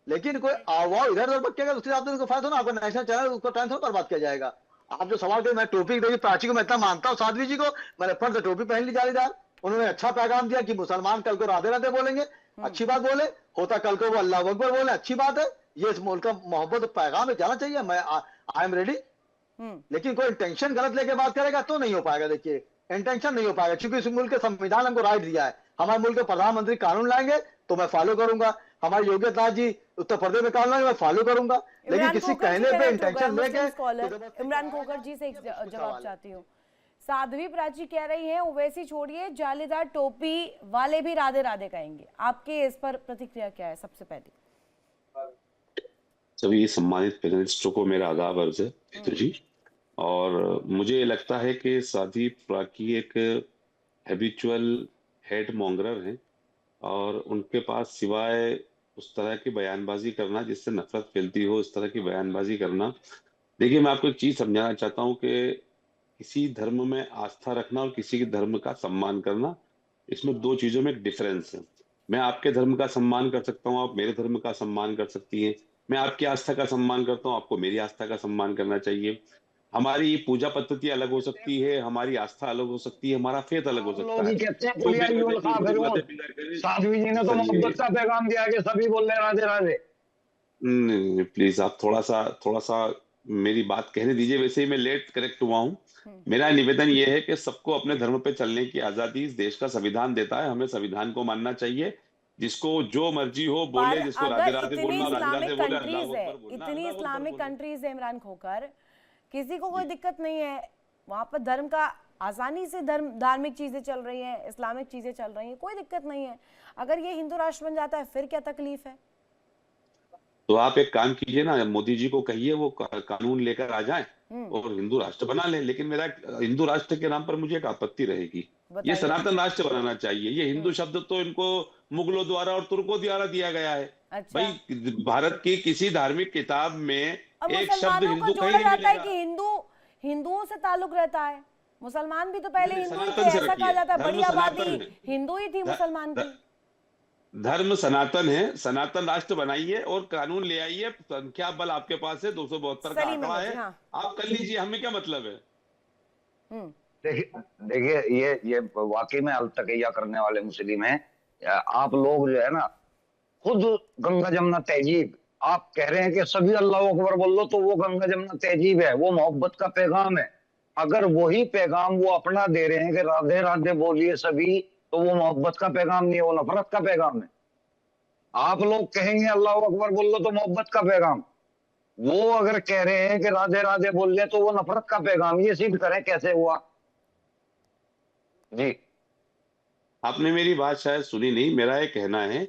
Speaker 6: लेकिन कोई आवाज इधर उधर बक्केगा उसके हिसाब से उनको फायदा ना, आपका नेशनल चैनल उसको टाइम थोड़ा बर्बाद किया जाएगा। आप जो सवाल करें, मैं टोपी देखिए प्राची को मैं इतना मानता हूँ, साध्वी जी को मैंने फर्ज से टोपी पहन ली जालीदार। उन्होंने अच्छा पैगाम दिया कि मुसलमान कल को राधे राधे बोलेंगे, अच्छी बात बोले, होता कल को वो अल्लाह अकबर बोले, अच्छी बात है। ये इस मुल्क का मोहब्बत पैगाम जाना चाहिए, मैं आई एम रेडी। लेकिन कोई इंटेंशन गलत लेके बात करेगा तो नहीं हो पाएगा। देखिए इंटेंशन नहीं हो पाएगा, क्योंकि इस मुल्क के संविधान हमको राइट दिया है। हमारे मुल्क के प्रधानमंत्री कानून लाएंगे तो मैं फॉलो करूंगा, हमारे योगी आदित्यनाथ जी उत्तर प्रदेश में कानून लाएंगे मैं फॉलो करूंगा। लेकिन किसी कहने पे इंटेंशन लेके।
Speaker 1: इमरान खोकर जी से एक जवाब चाहती हूँ। साध्वी प्राची कह रही है ओवैसी छोड़िए, जालीदार टोपी वाले भी राधे राधे कहेंगे, आपके इस पर प्रतिक्रिया क्या है? सबसे पहले
Speaker 11: सभी सम्मानित पैनलिस्टों को मेरा आदाब अर्ज है जी। और मुझे लगता है कि साध्वी प्राची एक हैबिचुअल हेड मॉन्गरर हैं और उनके पास सिवाय उस तरह की बयानबाजी करना जिससे नफरत फैलती हो, उस तरह की बयानबाजी करना। देखिए मैं आपको एक चीज समझाना चाहता हूँ कि किसी धर्म में आस्था रखना और किसी के धर्म का सम्मान करना, इसमें 2 चीजों में एक डिफरेंस है। मैं आपके धर्म का सम्मान कर सकता हूँ, आप मेरे धर्म का सम्मान कर सकती हैं। मैं आपकी आस्था का सम्मान करता हूँ, आपको मेरी आस्था का सम्मान करना चाहिए। हमारी पूजा पद्धति अलग हो सकती है, हमारी आस्था अलग हो सकती है, हमारा फेथ अलग हो सकता है।
Speaker 10: साध्वी जी ने तो मोहब्बत का पैगाम दिया कि सभी बोल रहे राधे राधे।
Speaker 11: नहीं प्लीज आप थोड़ा सा मेरी बात कहने दीजिए। वैसे ही मैं लेट करेक्ट हुआ हूँ। मेरा निवेदन ये है कि सबको अपने धर्म पे चलने की आजादी इस देश का संविधान देता है, हमें संविधान को मानना चाहिए। जिसको जो मर्जी हो बोले, जिसको राधे राधे बोलना राधे राधे बोले, अल्लाह अकबर बोलना।
Speaker 1: इतनी इस्लामिक कंट्रीज है इमरान खोकर, किसी को कोई दिक्कत नहीं है वहां पर धर्म का, आसानी से धार्मिक चीजें चल रही हैं, इस्लामिक चीजें चल रही हैं, कोई दिक्कत नहीं है। अगर ये हिंदू राष्ट्र बन जाता है फिर क्या तकलीफ है?
Speaker 11: तो आप एक काम कीजिए ना, मोदी जी को कहिए वो कानून लेकर आ जाएं और हिंदू राष्ट्र बना लें। लेकिन मेरा हिंदू राष्ट्र के नाम पर मुझे एक आपत्ति रहेगी, ये सनातन राष्ट्र बनाना चाहिए। ये हिंदू शब्द तो इनको मुगलों द्वारा और तुर्कों द्वारा दिया गया है।
Speaker 1: अच्छा।
Speaker 11: भाई भारत की किसी धार्मिक किताब में एक शब्द हिंदू कहीं नहीं
Speaker 1: जाता है
Speaker 11: मिलेगा।
Speaker 1: कि हिंदुओं से ताल्लुक रहता है, मुसलमान भी तो पहले हिंदू ही थे, ऐसा कहा जाता है। बड़ी आबादी हिंदू ही थी मुसलमान की।
Speaker 11: धर्म सनातन है, सनातन राष्ट्र बनाइए और कानून ले आइए। संख्या बल आपके पास है, 272 का
Speaker 1: सलीम
Speaker 11: आंकड़ा
Speaker 1: अहमद,
Speaker 11: है,
Speaker 1: हाँ।
Speaker 11: आप कर लीजिए, हमें क्या मतलब है।
Speaker 10: देखिए ये वाकई में अलतकैया करने वाले मुस्लिम हैं। आप लोग जो है ना, खुद गंगा जमुना तहजीब, आप कह रहे हैं कि सभी अल्लाह अकबर बोल लो, तो वो गंगा जमुना तहजीब है, वो मोहब्बत का पैगाम है। अगर वही पैगाम वो अपना दे रहे हैं कि राधे राधे बोलिए सभी, तो वो मोहब्बत का पैगाम नहीं है, वो नफरत का पैगाम है। आप लोग कहेंगे अल्लाह अकबर बोल लो तो मोहब्बत का पैगाम, वो अगर कह रहे हैं कि राधे राधे बोल ले तो वो नफरत का पैगाम। ये सिद्ध करें कैसे हुआ जी।
Speaker 11: आपने मेरी बात शायद सुनी नहीं। मेरा ये कहना है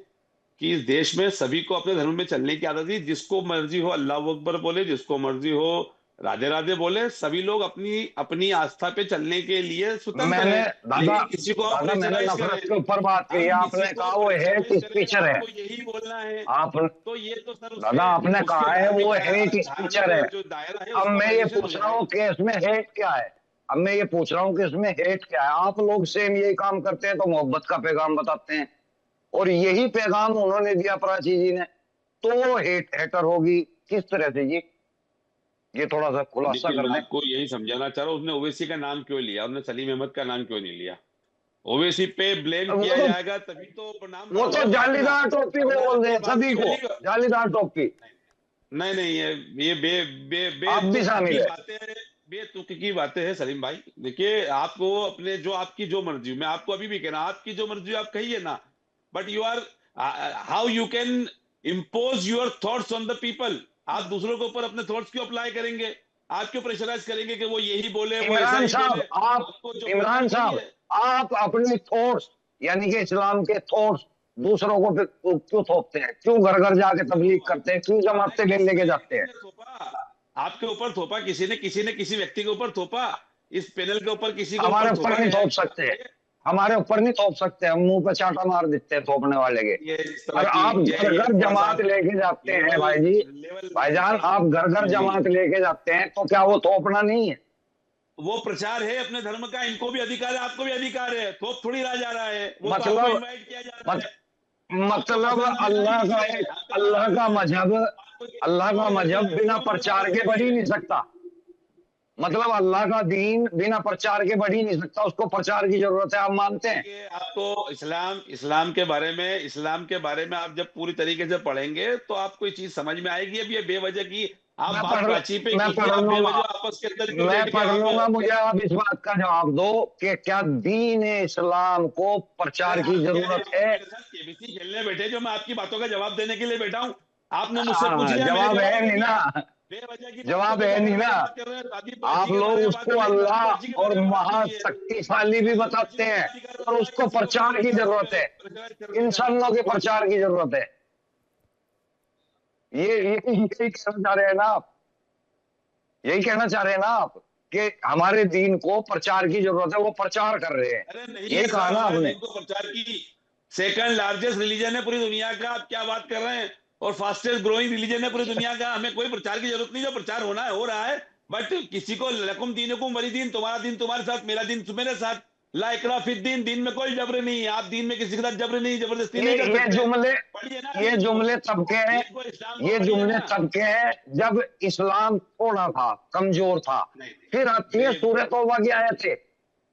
Speaker 11: कि इस देश में सभी को अपने धर्म में चलने की आदत है। जिसको मर्जी हो अल्लाह अकबर बोले, जिसको मर्जी हो राधे राधे बोले। सभी लोग अपनी अपनी आस्था पे चलने के लिए स्वतंत्र
Speaker 10: मैंने
Speaker 11: हैं।
Speaker 10: दादा
Speaker 11: लेकिन किसी को आप
Speaker 10: दादा मैंने
Speaker 11: प्रेशराइज
Speaker 10: नफरत
Speaker 11: करें,
Speaker 10: के ऊपर बात की है,
Speaker 11: हम
Speaker 10: आपने
Speaker 11: किसी को
Speaker 10: कहा वो हेट
Speaker 11: प्रेशराइज करें
Speaker 10: स्पीचर है।
Speaker 11: आपको यही बोलना है,
Speaker 10: आप
Speaker 11: तो ये तो सर
Speaker 10: दादा आपने कहा है वो हेट
Speaker 11: उसके
Speaker 10: स्पीचर है।
Speaker 11: जो दायरा है
Speaker 10: अब
Speaker 11: उसका
Speaker 10: मैं ये
Speaker 11: वायलेशन हो
Speaker 10: पूछ रहा
Speaker 11: जाएगा।
Speaker 10: हूँ कि इसमें हेट क्या है। अब मैं ये पूछ रहा हूँ कि इसमें हेट क्या है। आप लोग सेम यही काम करते हैं तो मोहब्बत का पैगाम बताते हैं, और यही पैगाम उन्होंने दिया प्राची जी ने, तो वो हेटर होगी किस तरह से जी? ये थोड़ा सा खुलासा
Speaker 11: लेकिन
Speaker 10: कर
Speaker 11: मैं
Speaker 10: दें।
Speaker 11: आपको यही समझाना चाह रहा हूँ, उसने ओवैसी का नाम क्यों लिया, उसने सलीम अहमद का नाम क्यों नहीं लिया। ओवैसी पे ब्लेम
Speaker 10: वो
Speaker 11: किया
Speaker 10: तो
Speaker 11: जाएगा तभी तो नाम
Speaker 10: वो
Speaker 11: बड़ा
Speaker 10: तो
Speaker 11: होगा अपना।
Speaker 10: जालीदार टोपी में बोल रहे हैं सभी को, जालीदार टोपी।
Speaker 11: नहीं नहीं, ये
Speaker 10: आप भी शामिल है।
Speaker 11: बेतुक की बातें हैं सलीम भाई। देखिए, आपको अपने जो आपकी जो मर्जी, मैं आपको अभी भी कह रहा हूं, आपकी जो मर्जी आप कहिए ना, but you are how you can impose your thoughts on the people. आप दूसरों के ऊपर अपने थॉट्स क्यों अप्लाई करेंगे, आप क्यों प्रेशराइज करेंगे कि वो यही बोले, वो ऐसा
Speaker 10: इमरान
Speaker 11: ही
Speaker 10: साहब,
Speaker 11: बोले।
Speaker 10: आप
Speaker 11: आपको जो
Speaker 10: इमरान
Speaker 11: बोलना है,
Speaker 10: साहब आप अपने थॉट्स यानी कि इस्लाम के थॉट्स दूसरों को पे क्यों थोपते हैं? क्यों घर घर जाके तबलीग करते हैं? क्यों जमातें लेके जाते हैं?
Speaker 11: आपके ऊपर थोपा किसी ने किसी व्यक्ति के ऊपर थोपा, इस पैनल के ऊपर किसी के
Speaker 10: हमारे
Speaker 11: ऊपर
Speaker 10: ऊपर
Speaker 11: थोपा
Speaker 10: नहीं
Speaker 11: गया
Speaker 10: थोप सकते, हमारे ऊपर नहीं थोप सकते, हम मुंह पे चाटा मार देते हैं थोपने वाले के।
Speaker 11: ये इस
Speaker 10: और
Speaker 11: तरह
Speaker 10: आप
Speaker 11: की
Speaker 10: घर घर जमात लेके जाते हैं भाई जी, भाईजान आप घर घर जमात लेके जाते हैं, तो क्या वो थोपना नहीं है?
Speaker 11: वो प्रचार है अपने धर्म का, इनको भी अधिकार है, आपको भी अधिकार है। थोप थोड़ी रहा जा रहा है, वो तो आपको
Speaker 10: मतलब
Speaker 11: इनवाइट किया जा रहा है।
Speaker 10: मतलब अल्लाह का मजहब बिना प्रचार के बढ़ ही नहीं सकता। मतलब अल्लाह का दीन बिना प्रचार के बढ़ ही नहीं सकता, उसको प्रचार की जरूरत है, आप मानते हैं?
Speaker 11: आपको इस्लाम के बारे में आप जब पूरी तरीके से पढ़ेंगे तो आपको ये चीज समझ में आएगी। अब ये बेवजह की आप बात प्राची पे कीजिए, आप बेवजह आपस के अंदर क्यों
Speaker 10: मैं
Speaker 11: लेट के
Speaker 10: पढ़ लूंगा,
Speaker 11: आप
Speaker 10: मुझे आप इस बात का जवाब दो कि क्या दीन इस्लाम को प्रचार की जरूरत है?
Speaker 11: केबीसी खेलने बैठे जो मैं आपकी बातों का जवाब देने के लिए बैठा हूँ। आपने मुझसे पूछ लिया,
Speaker 10: जवाब है नहीं ना, जवाब है नहीं ना। आप लोग उसको अल्लाह और महाशक्तिशाली भी बताते हैं, और उसको प्रचार की जरूरत है, इंसानों के प्रचार की जरूरत है। यही कहना चाह रहे हैं ना आप? यही कहना चाह रहे हैं ना आप कि हमारे दीन को प्रचार की जरूरत है, वो प्रचार कर रहे हैं, ये कहा ना आपने?
Speaker 11: प्रचार की सेकंड लार्जेस्ट रिलीजन है पूरी दुनिया का, आप क्या बात कर रहे हैं, और फास्टेस्ट ग्रोइंग रिलीजन है पूरी दुनिया का। हमें कोई प्रचार की जरूरत नहीं, जो प्रचार होना है हो रहा है। बट किसी को लकुम दीनुकुम वली दीन, तुम्हारा दिन तुम्हारे साथ, मेरा दिन मेरे साथ, ला इकरा फिद दीन, दिन में कोई जबर नहीं है। आप दीन में किसी के साथ जबर नहीं, जबरदस्ती नहीं कर सकते।
Speaker 10: ये जुमले तब के हैं जब इस्लाम थोड़ा था, कमजोर था। फिर आती है सूरह तौबा की आयतें,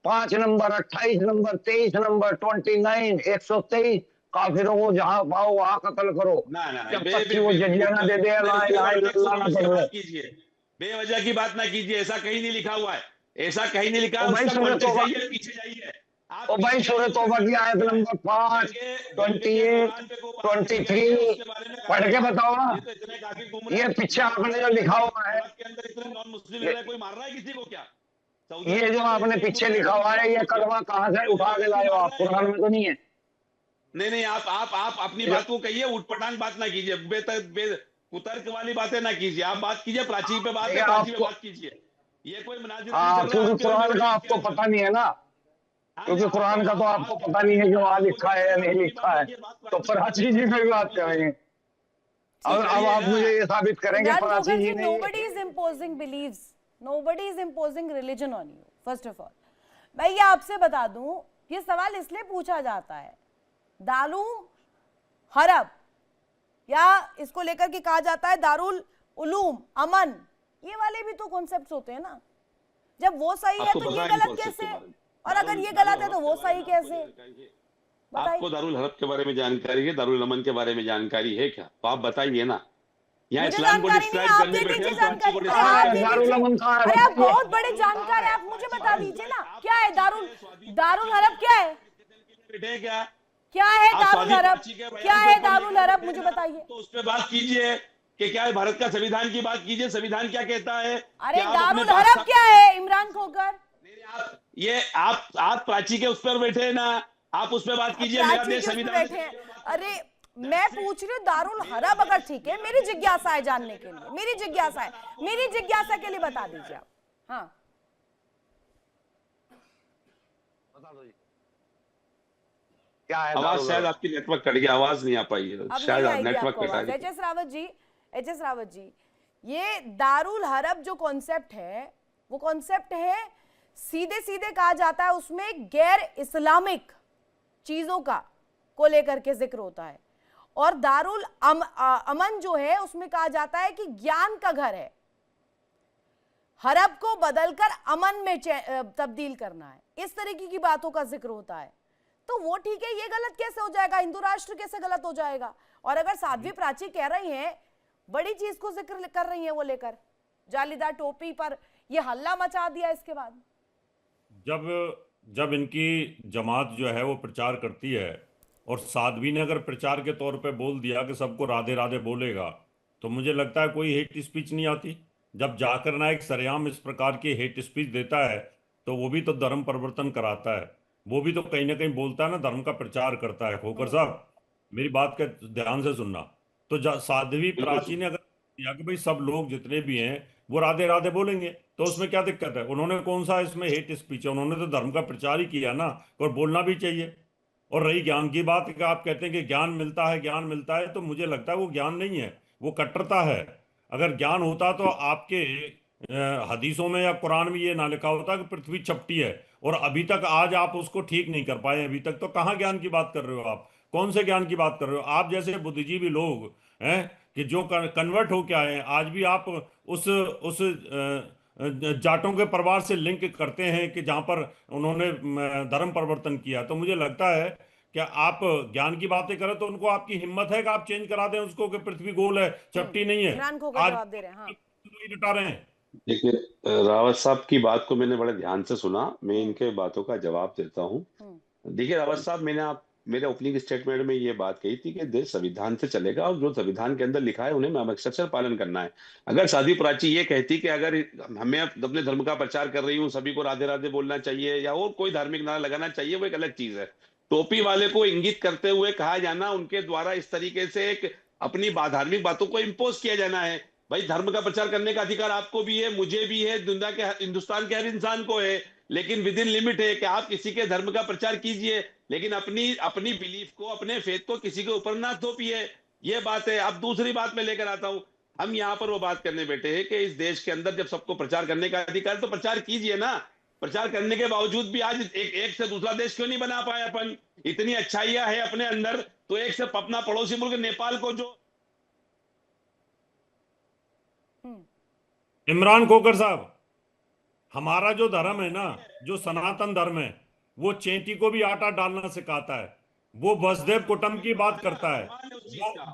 Speaker 10: 5 नंबर, 28 नंबर, 23 नंबर, 29, 123, काफिरों को जहां पाओ वहां कत्ल करो, जब तक कि वो जजिया ना दे दे, ला इलाहा इल्लल्लाह ना पढ़ो।
Speaker 11: बेवजह की बात ना कीजिए, ऐसा कहीं नहीं लिखा हुआ है, ऐसा कहीं नहीं लिखा है।
Speaker 10: भाई
Speaker 11: उसका
Speaker 10: सूरह
Speaker 11: कॉन्टेक्स्ट
Speaker 10: तौबा,
Speaker 11: जाइए, पीछे जाइए।
Speaker 10: ओ भाई सूरह तौबा की आयत नंबर 5, 28, 23 पढ़ के बताओ ना। ये पीछे आपने जो लिखा हुआ है,
Speaker 11: नॉन मुस्लिम कोई मार रहा है किसी को क्या?
Speaker 10: ये जो आपने पीछे लिखा हुआ है, ये कलमा कहाँ से उठा के लाए हो आप? कुरान में तो नहीं है।
Speaker 11: नहीं, आप अपनी बात को कहिए, उठपटांग बात ना कीजिए, कुतर्क वाली बातें ना कीजिए। आप बात कीजिए, प्राची पे बात है, प्राची पे बात कीजिए। ये कोई मुनाजिर नहीं चल रहा है।
Speaker 10: क्योंकि कुरान का आपको पता नहीं है ना, क्योंकि कुरान का तो आपको पता नहीं है कि वहां लिखा है या नहीं लिखा है, तो प्राची जी पे भी बात करेंगे। और अब आप मुझे ये साबित करेंगे प्राची जी ने,
Speaker 1: nobody is imposing beliefs, nobody is imposing religion on you. First of all, मैं ये आपसे बता दूं, ये सवाल इसलिए पूछा जाता है, दालूम हरब, या इसको लेकर के कहा जाता है दारुल उलूम अमन, ये वाले भी तो कॉन्सेप्ट्स होते हैं ना। जब वो सही है तो ये गलत कैसे, और अगर ये गलत है तो वो सही कैसे?
Speaker 11: आपको दारुल हरब के बारे में जानकारी है, दारुल अमन के बारे में जानकारी है क्या? तो आप बताइए ना। यहाँ इस्लाम को डिस्क्राइब करने बैठे
Speaker 1: अरे आप बहुत बड़े जानकार हैं, आप मुझे बता दीजिए ना क्या है दारुल हरब, क्या है क्या है दारुल हरब, क्या है दारुल हरब, मुझे बताइए।
Speaker 11: तो उस पर बात कीजिए कि क्या है, भारत का संविधान की बात कीजिए, संविधान क्या कहता है।
Speaker 1: अरे दारुल हरब क्या है इमरान खोकर?
Speaker 11: ये आप प्राची के उस पर बैठे हैं ना, आप उस पर बात कीजिए। मेरा देश संविधान।
Speaker 1: अरे मैं पूछ रही हूँ दारुल हरब अगर ठीक है, मेरी जिज्ञासा है जानने के लिए, मेरी जिज्ञासा के लिए बता दीजिए आप। हाँ
Speaker 10: बता दो जी क्या है।
Speaker 11: आवाज शायद आपकी नेटवर्क कट गया, आवाज नहीं आ पाई है, शायद नेटवर्क कटा गया।
Speaker 1: एच एस रावत जी, ये दारुल हरब जो कॉन्सेप्ट है वो कॉन्सेप्ट है सीधे सीधे कहा जाता है उसमें गैर इस्लामिक चीजों का को लेकर के जिक्र होता है, और दारुल अमन जो है उसमें कहा जाता है कि ज्ञान का घर है। हरब को बदलकर अमन में तब्दील करना है, इस तरीके की बातों का जिक्र होता है। तो वो ठीक है, ये गलत कैसे हो जाएगा, हिंदू राष्ट्र कैसे गलत हो जाएगा? और अगर साध्वी प्राची कह रही हैं, बड़ी चीज को जिक्र कर रही हैं वो लेकर, जालीदार टोपी पर ये हल्ला मचा दिया। इसके बाद
Speaker 7: जब इनकी जमात जो है वो प्रचार करती है और साध्वी ने अगर प्रचार के तौर पे बोल दिया कि सबको राधे राधे बोलेगा, तो मुझे लगता है कोई हेट स्पीच नहीं आती। जब जाकर नायक सरेआम इस प्रकार की हेट स्पीच देता है तो वो भी तो धर्म परिवर्तन कराता है, वो भी तो कहीं ना कहीं बोलता है ना, धर्म का प्रचार करता है। खोकर साहब मेरी बात का ध्यान से सुनना। तो साध्वी प्राची ने अगर किया कि भाई सब लोग जितने भी हैं वो राधे राधे बोलेंगे, तो उसमें क्या दिक्कत है? उन्होंने कौन सा इसमें हेट स्पीच है? उन्होंने तो धर्म का प्रचार ही किया ना, और बोलना भी चाहिए। और रही ज्ञान की बात कि आप कहते हैं कि ज्ञान मिलता है, तो मुझे लगता है वो ज्ञान नहीं है, वो कट्टरता है। अगर ज्ञान होता तो आपके हदीसों में या कुरान में ये ना लिखा होता कि पृथ्वी चपटी है, और अभी तक आज आप उसको ठीक नहीं कर पाए। अभी तक तो कहाँ ज्ञान की बात कर रहे हो आप? कौन से ज्ञान की बात कर रहे हो? आप जैसे बुद्धिजीवी लोग हैं कि जो कन्वर्ट होके आए हैं, आज भी आप उस जाटों के परिवार से लिंक करते हैं कि जहां पर उन्होंने धर्म परिवर्तन किया। तो मुझे लगता है कि आप ज्ञान की बातें करें तो उनको आपकी हिम्मत है कि आप चेंज करा दें उसको कि पृथ्वी गोल है, चपटी नहीं है। आज
Speaker 1: दे रहे हैं, हाँ।
Speaker 7: लटा रहे हैं।
Speaker 11: देखिए रावत साहब की बात को मैंने बड़े ध्यान से सुना, मैं इनके बातों का जवाब देता हूँ। देखिए रावत साहब, मैंने मेरे ओपनिंग स्टेटमेंट में ये बात कही थी कि देश संविधान से चलेगा और जो संविधान के अंदर लिखा है उन्हें अक्षरशः पालन करना है। अगर साध्वी प्राची ये कहती कि अगर हमें अपने धर्म का प्रचार कर रही हूँ, सभी को राधे राधे बोलना चाहिए या और कोई धार्मिक नारा लगाना चाहिए, वो एक अलग चीज है। टोपी वाले को इंगित करते हुए कहा जाना, उनके द्वारा इस तरीके से एक अपनी धार्मिक बातों को इम्पोज किया जाना है। भाई धर्म का प्रचार करने का अधिकार आपको भी है, मुझे भी है, दुनिया के हिंदुस्तान के हर इंसान को है, लेकिन विद इन लिमिट है कि आप किसी के धर्म का प्रचार कीजिए, लेकिन अपनी बिलीफ को, अपने फेथ को किसी के ऊपर ना थोपिए। ये बात है। अब दूसरी बात मैं लेकर आता हूं, हम यहाँ पर वो बात करने बैठे हैं कि इस देश के अंदर जब सबको प्रचार करने का अधिकार, तो प्रचार कीजिए ना। प्रचार करने के बावजूद भी आज एक से दूसरा देश क्यों नहीं बना पाए अपन? इतनी अच्छाइयां है अपने अंदर, तो एक से अपना पड़ोसी मुल्क नेपाल को जो
Speaker 7: इमरान खोकर साहब, हमारा जो धर्म है ना, जो सनातन धर्म है, वो चेंटी को भी आटा डालना सिखाता है। वो वसुदेव कुटुंब की बात करता है,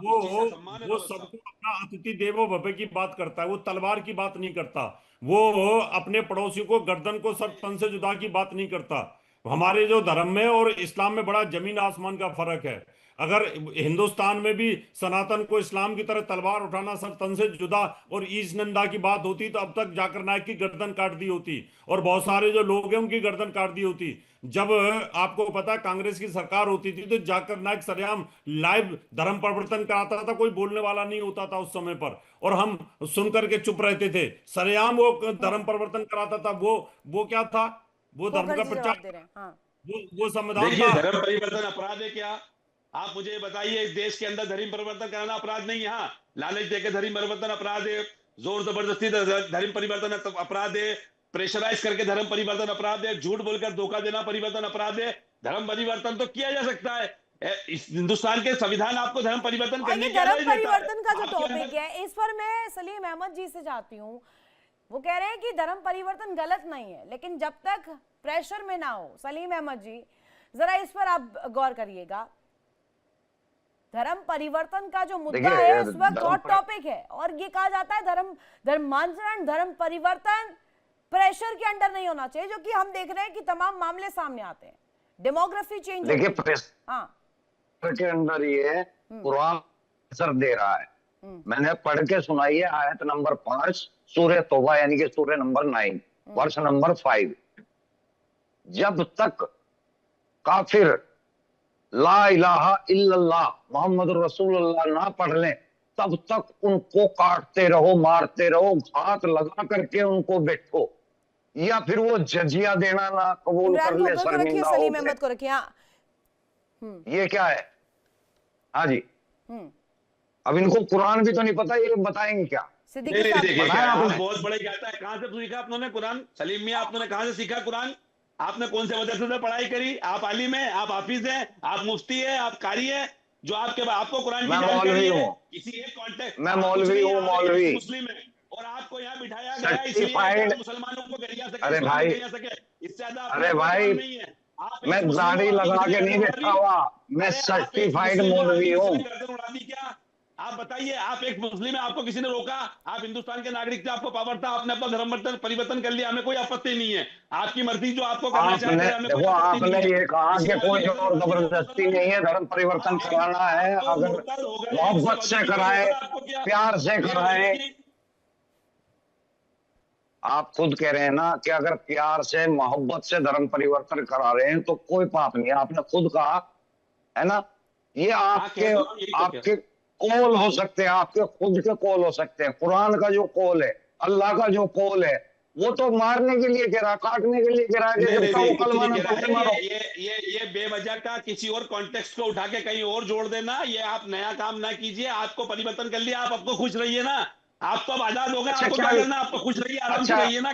Speaker 7: वो सबको अपना अतिथि देवो भव की बात करता है। वो तलवार की बात नहीं करता, वो अपने पड़ोसियों को गर्दन को सब तन से जुदा की बात नहीं करता। हमारे जो धर्म में और इस्लाम में बड़ा जमीन आसमान का फर्क है। अगर हिंदुस्तान में भी सनातन को इस्लाम की तरह तलवार उठाना, सर तन से जुदा और ईज निंदा की बात होती तो अब तक जाकर नायक की गर्दन काट दी होती, और बहुत सारे जो लोग हैं उनकी गर्दन काट दी होती। जब आपको पता है कांग्रेस की सरकार होती थी तो जाकर नायक सरेआम लाइव धर्म परिवर्तन कराता था, कोई बोलने वाला नहीं होता था उस समय पर, और हम सुन करके चुप रहते थे। सरेआम वो धर्म परिवर्तन कराता था। वो क्या था? वो धर्म का प्रचार, वो संविधान था।
Speaker 11: धर्म परिवर्तन अपराध है क्या? आप मुझे बताइए, इस देश के अंदर धर्म परिवर्तन कराना अपराध नहीं है? हाँ, लालच देकर धर्म परिवर्तन अपराध है, जोर जबरदस्ती धर्म परिवर्तन अपराध है, प्रेशराइज करके धर्म परिवर्तन अपराध है, झूठ बोलकर धोखा देना परिवर्तन अपराध है। धर्म परिवर्तन तो किया जा सकता है,
Speaker 12: इस हिंदुस्तान के संविधान आपको धर्म परिवर्तन
Speaker 1: और
Speaker 12: करने
Speaker 1: ये
Speaker 12: की आदेश
Speaker 1: धर्म
Speaker 12: देता है।
Speaker 1: परिवर्तन का जो
Speaker 12: आपके
Speaker 1: टॉपिक
Speaker 12: अंदर-
Speaker 1: है, इस पर मैं सलीम अहमद जी से जाती हूँ। वो कह रहे हैं कि धर्म परिवर्तन गलत नहीं है, लेकिन जब तक प्रेशर में ना हो। सलीम अहमद जी, जरा इस पर आप गौर करिएगा। धर्म परिवर्तन का जो मुद्दा है इस वक्त हॉट टॉपिक है, और ये कहा जाता है धर्मांतरण, धर्म परिवर्तन प्रेशर के अंडर नहीं होना चाहिए, जो कि हम देख रहे हैं कि तमाम मामले सामने आते हैं। डेमोग्राफी चेंज
Speaker 10: देखिए,
Speaker 1: होती है।
Speaker 10: प्रेशर के अंदर ये कुरान प्रेशर दे रहा है। मैंने पढ़ के सुनाई है आयत नंबर 5 सूरह तौबा, यानी कि सूरह नंबर 9 वर्ष नंबर 5। जब तक काफिर ला इलाहा इल्लल्लाह मोहम्मद रसूलुल्लाह ना पढ़ लें, तब तक उनको काटते रहो, मारते रहो, घात लगा करके उनको बैठो, या फिर वो जजिया देना ना कबूल कर ले, शर्मिंदा हो
Speaker 1: सलीम अहमद को रखिए।
Speaker 10: ये क्या है? हाँ जी, अब इनको कुरान भी तो नहीं पता, ये बताएंगे क्या?
Speaker 12: बहुत बड़े कहता है, कहां से सीखा आपने कुरान? सलीम मियां, आपने कहां से सीखा कुरान? आपने कौन से मदरसे में पढ़ाई करी? आप आलिम है, आप हाफिज है, आप मुफ्ती है, आप कारी है, जो आपको कुरान की जानकारी है? किसी एक कॉन्टेक्स्ट,
Speaker 10: मैं मौलवी हूँ, मौलवी
Speaker 12: मुस्लिम है, और आपको यहाँ बिठाया गया इसलिए मुसलमानों को गरिया सके,
Speaker 10: अरे भाई,
Speaker 12: इससे ज्यादा
Speaker 10: अरे भाई,
Speaker 12: नहीं है।
Speaker 10: मैं दाढ़ी लगा के नहीं बैठा हुआ, मैं सर्टिफाइड मौलवी हूँ।
Speaker 12: क्या आप बताइए, आप एक मुस्लिम है, आपको किसी ने रोका? आप हिंदुस्तान के नागरिक थे, आपको पावर था, आपने अपना धर्म परिवर्तन कर लिया, हमें कोई आपत्ति नहीं है। आपकी मर्जी जो आपको करना चाहते हैं, हमें कोई आपत्ति नहीं है।
Speaker 10: आपने ये कहा कि कोई जोर जबरदस्ती नहीं है, धर्म परिवर्तन कराना है, अगर मोहब्बत से कराए, प्यार से कराए। आप खुद कह रहे हैं ना कि अगर प्यार से मोहब्बत से धर्म परिवर्तन करा रहे हैं तो कोई पाप नहीं है, आपने खुद कहा है ना। ये आपके कौल हो सकते हैं, आपके खुद के कौल हो सकते हैं। कुरान का जो कौल है, अल्लाह का जो कौल है, वो तो मारने के लिए कह रहा, काटने के लिए कह रहा है।
Speaker 12: ये बेवजह का किसी और कॉन्टेक्स्ट को उठा के कहीं और जोड़ देना, ये आप नया काम ना कीजिए। आपको परिवर्तन कर लिया, आप आपको खुश रहिए ना, आप तो अब आजाद हो गए। आपको क्या करना, आपको खुश रहिए, आराम से रहिए ना।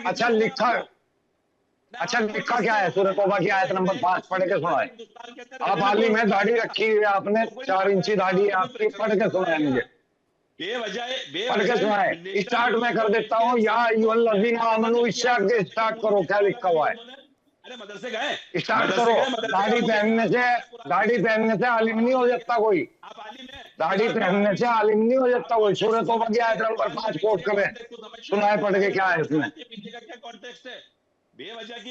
Speaker 10: अच्छा लिखा क्या है? सूरह तौबा की आयत नंबर 5 पढ़ के सुनाए। आप आलिम है, दाढ़ी रखी हुई है आपने, 4 इंची दाढ़ी है आपकी, पढ़ के सुनाए मुझे, पढ़ के सुनाए। स्टार्ट मैं कर देता हूँ, या अय्युहल्लज़ीना आमनू, इससे आगे स्टार्ट करो, क्या लिखा हुआ है
Speaker 12: मदरसे गए,
Speaker 10: स्टार्ट करो। दाढ़ी पहनने से आलिम नहीं हो जाता कोई, दाढ़ी पहनने से आलिम नहीं हो जाता कोई। सूरह तौबा की आयत नंबर 5 कोट करें, सुनाए पढ़ के क्या है इसमें।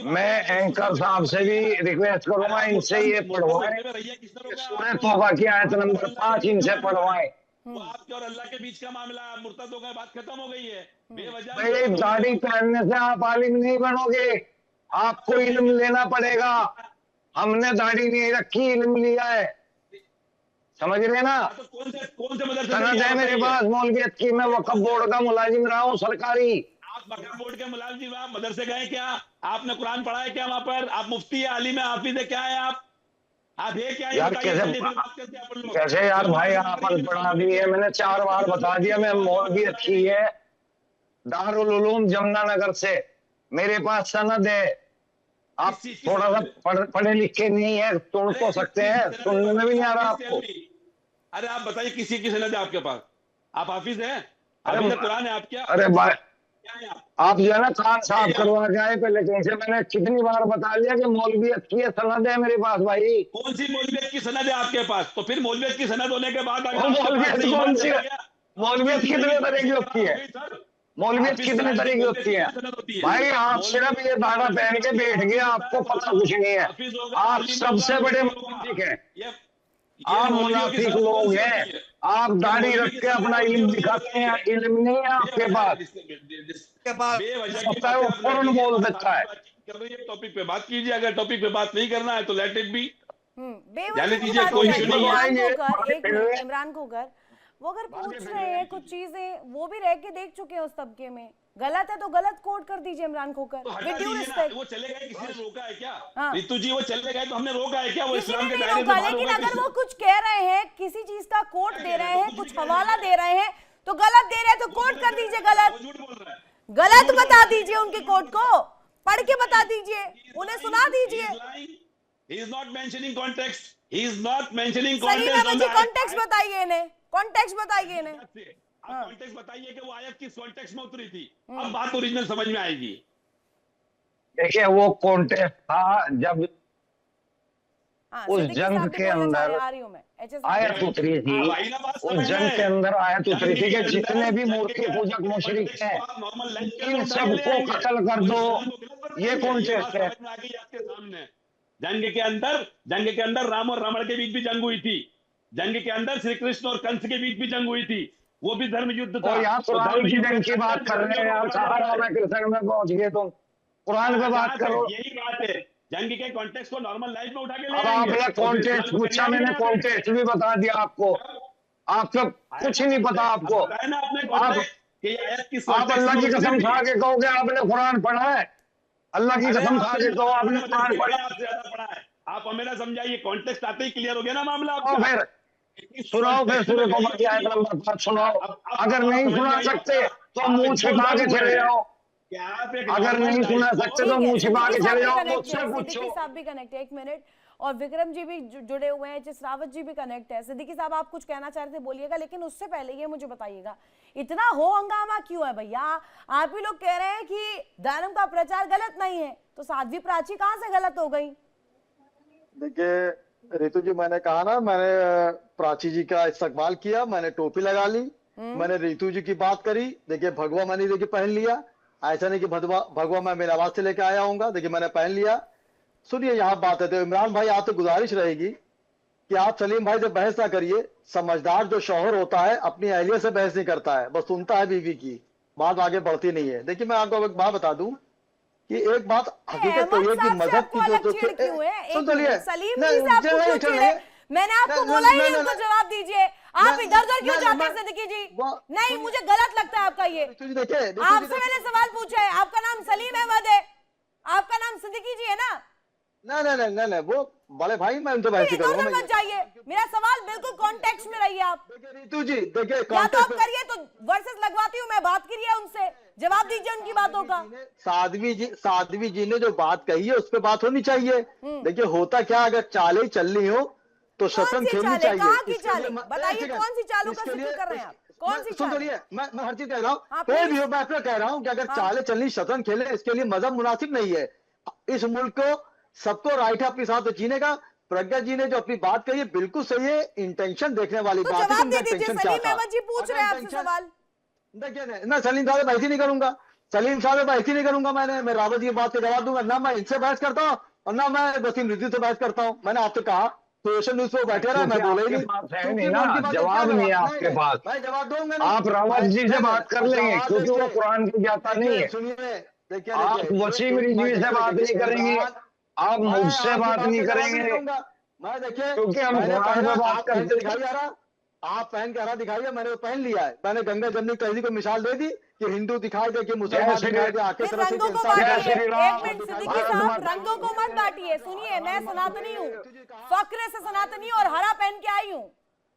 Speaker 10: मैं एंकर साहब से भी रिक्वेस्ट करूंगा, इनसे ये पढ़वाएं, सूरह तौबा की आयत नंबर 5 इनसे पढ़वाएं।
Speaker 12: आपके और अल्लाह के बीच का मामला, मुर्तद हो गए, बात खत्म हो गई है।
Speaker 10: बेवजह दाढ़ी पहनने से आप आलिम नहीं बनोगे, आपको इल्म लेना पड़ेगा। हमने दाढ़ी नहीं रखी, इल्म लिया है, समझ रहे ना।
Speaker 12: कौन से
Speaker 10: सनद है मेरे पास मौलवियत की, मैं वक्फ बोर्ड का मुलाजिम रहा हूँ सरकारी।
Speaker 12: आप वक्फ बोर्ड के मुलाजिम, आप मदरसे गए क्या? आपने कुरान पढ़ा है क्या वहां पर? आप मुफ्ती है, आलिम है, हाफिज है, क्या है आप है क्या?
Speaker 10: यार कैसे यार भाई, आप पढ़ा दिए, मैंने 4 बार बता दिया। मैं मौलवियत की है दारुल उलूम जमुनानगर से, मेरे पास सनद है। आप थोड़ा सा पढ़े लिखे नहीं है, सुन तो सकते हैं, सुनने में भी नहीं आ रहा आपको।
Speaker 12: अरे आप बताइए किसी की सनद है आपके पास? आप हाफिज है, कुरान है आप क्या?
Speaker 10: अरे भाई, आप जो है ना कान साफ करवा के आए पहले कहीं से। मैंने कितनी बार बता दिया कि मौलवियत की सनद है मेरे पास भाई।
Speaker 12: कौन सी मौलवियत की सनद है आपके पास? तो फिर मौलवियत की सनद होने के बाद
Speaker 10: मौलवियत कौन सी? मौलवियत कितने तरह की होती है? मौलवियत कितने तरह की होती है भाई? आप सिर्फ ये दाढ़ा पहन के बैठ गए, आपको पता कुछ नहीं है। आप सबसे बड़े मुनाफिक हैं, आप मुनाफिक लोग हैं। आप दाढ़ी रख के अपना इल्म दिखाते हैं, इल्म नहीं है आपके पास। सकता है वो फौरन बोल सकता है।
Speaker 12: टॉपिक पे बात कीजिए, अगर टॉपिक पे बात नहीं करना है तो लेट इट बी,
Speaker 1: जाने दीजिए, कोई इशू नहीं है। इमरान खोकर वो अगर पूछ रहे हैं कुछ चीजें, वो भी रह के देख चुके हैं उस तबके में, गलत है तो गलत कोट कर दीजिए इमरान खोकर।
Speaker 12: वो चले गए, किसी ने रोका है क्या? रितु जी वो चले गए तो हमने रोका है क्या? वो इस्लाम के दायरे से बाहर हो गए।
Speaker 1: लेकिन अगर वो कुछ कह रहे हैं, किसी चीज का कोट दे रहे हैं, कुछ हवाला दे रहे हैं, तो गलत दे रहे हैं तो कोट कर दीजिए, गलत बता दीजिए, उनके कोट को पढ़ के बता दीजिए, उन्हें सुना दीजिए।
Speaker 12: He is not mentioning context. He is not mentioning
Speaker 1: Salim Ahmed ji context बताइए इन्हें, कॉन्टेक्स्ट बताइए इन्हें।
Speaker 12: आप कॉन्टेक्स्ट बताइए कि वो आयत किस कॉन्टेक्स्ट में उतरी थी, अब बात ओरिजिनल समझ में आएगी।
Speaker 10: देखिए वो कॉन्टेक्स्ट था जब उस जंग के अंदर आयत उतरी थी, उस जंग के अंदर आयत उतरी थी कि जितने भी मूर्ति पूजक मुशरिक हैं इन सबको कत्ल कर दो, ये कॉन्टेक्स्ट है।
Speaker 12: जंग के अंदर राम और रावण के बीच भी जंग हुई थी, जंग के अंदर श्री कृष्ण और कंस के बीच भी जंग हुई थी, वो भी धर्म युद्ध था।
Speaker 10: और यहाँ कुरान की जंग की बात कर रहे हैं यार, सहारा में कृष्ण में पहुंच गए तुम, कुरान पे बात करो।
Speaker 12: यही बात है, जंग के कॉन्टेक्स्ट को नॉर्मल लाइफ में उठा के ले
Speaker 10: अब आपने कॉन्टेक्स्ट पूछा, मैंने कॉन्टेक्स्ट भी बता दिया आपको, आपको कुछ नहीं पता। आपको आप अल्लाह की कसम खा के कहोगे आपने कुरान पढ़ा है, अल्लाह की कसम खा के कहो आपने कुरान पढ़ा है।
Speaker 12: आप हमें ना समझाइए, कॉन्टेक्स्ट आते ही क्लियर हो गया ना मामला।
Speaker 10: फिर सुनाओ, फिर सूरह तौबा की आयत नंबर 5 सुनाओ। अगर नहीं सुना सकते तो मुंह छिपा के चले जाओ, अगर नहीं सुना सकते तो मुंह छिपा के चले जाओ, मुझसे पूछो।
Speaker 1: साहब भी कनेक्ट है, एक मिनट, और विक्रम जी भी जुड़े हुए हैं, एच.एस. रावत जी भी कनेक्ट है। सिद्दीकी साहब आप कुछ कहना चाह रहे थे, बोलिएगा, लेकिन उससे पहले ये मुझे बताइएगा इतना हो हंगामा क्यों है भैया? आप ही लोग कह रहे हैं कि धर्म का प्रचार गलत नहीं है, तो साध्वी प्राची कहाँ से गलत हो गई?
Speaker 6: देखिए रितु जी, मैंने कहा ना, मैंने प्राची जी का इस्तेमाल किया, मैंने टोपी लगा ली, मैंने रितु जी की बात करी। देखिए भगवा मैंने देखिए पहन लिया, ऐसा नहीं कि भगवा मैं मेरा आवाज से लेके आया हूँ, देखिए मैंने पहन लिया। सुनिए यहाँ बात है, तो इमरान भाई आप तो गुजारिश रहेगी कि आप सलीम भाई से बहस ना करिए। समझदार जो शौहर होता है अपनी अहलिया से बहस नहीं करता है, बस सुनता है बीवी की, बात आगे बढ़ती नहीं है। देखिए मैं आपको एक बात बता दूं कि एक बात हकीकत तो ये कि मजहब की जो
Speaker 1: मैंने आपको बोला ही नहीं, उनको जवाब दीजिए। आप इधर उधर क्यों जाते हैं सिद्दीकी जी? नहीं, मुझे गलत लगता है आपका ये। आपसे मैंने सवाल पूछा है, आपका नाम सलीम अहमद है, आपका नाम सिद्दीकी जी है ना?
Speaker 6: नहीं, वो बड़े भाई, मैं उनसे बहस करूंगा।
Speaker 1: मत जाइए, मेरा सवाल बिल्कुल कॉन्टेक्स्ट में रहिए आप।
Speaker 6: रितु जी देखिए,
Speaker 1: या तो आप करिए तो वर्सेस लगवाती हूँ मैं, बात करिए उनसे, जवाब दीजिए उनकी बातों का।
Speaker 6: साध्वी जी ने जो बात कही है उस पर बात होनी चाहिए। देखिए होता क्या, अगर चालें चल रही हो तो शतरंज खेलनी चाहिए।
Speaker 1: कहाँ की चालें बताइए, कौन सी चालों का जिक्र कर रहे हैं आप? कौन सी चाल?
Speaker 6: मैं हर चीज कह रहा हूँ, कोई भी हो, मैं कह रहा हूँ कि अगर चालें चलनी, शतरंज खेले, इसके लिए मजहब मुनासिब नहीं है। इस मुल्क को सबको राइट है अपने साथ जीने का। प्रज्ञा जी ने जो अपनी बात कही है बिल्कुल सही है, इंटेंशन देखने वाली बात है।
Speaker 1: जवाब दे दीजिए, सलीम अहमद जी पूछ रहे हैं आपसे सवाल।
Speaker 6: देखिए मैं सलीम साहब से बहस ही नहीं करूंगा, सलीम साहब से बहस ही नहीं करूंगा। मैं रावत जी की बात का जवाब दूंगा, ना मैं इनसे बहस करता हूँ और ना मैं वसीम रिजवी से बहस करता हूँ। मैंने आपसे कहा सोशल न्यूज पे बैठे रहा, मैं बोला ही नहीं,
Speaker 10: जवाब नहीं है आपके पास।
Speaker 6: मैं जवाब दूंगा,
Speaker 10: आप रावत जी से बात कर लेंगे क्योंकि वो कुरान की ज्ञाता नहीं है।
Speaker 6: सुनिए,
Speaker 10: आप वसीम रिजवी से बात नहीं करेंगे, आप मुझसे बात नहीं करेंगे,
Speaker 6: मैं देखिए
Speaker 10: क्योंकि हम कुरान पे बात करते हैं।
Speaker 6: दिखाई आ रहा, आप पहन के आ रहा दिखाइए, मैंने वो पहन लिया है। मैंने गंगा जमनी तहजीब को मिसाल दे दी कि हिंदू दिखाई दे, कि मुसलमान दिखाई दे, आके तरह से
Speaker 1: रंगों को बांटिए। एक मिनट सिद्दीकी साहब, रंगों को मत बांटिए। सुनिए, मैं सनातनी हूँ, फक्र से सनातनी और हरा पहन के आई हूँ,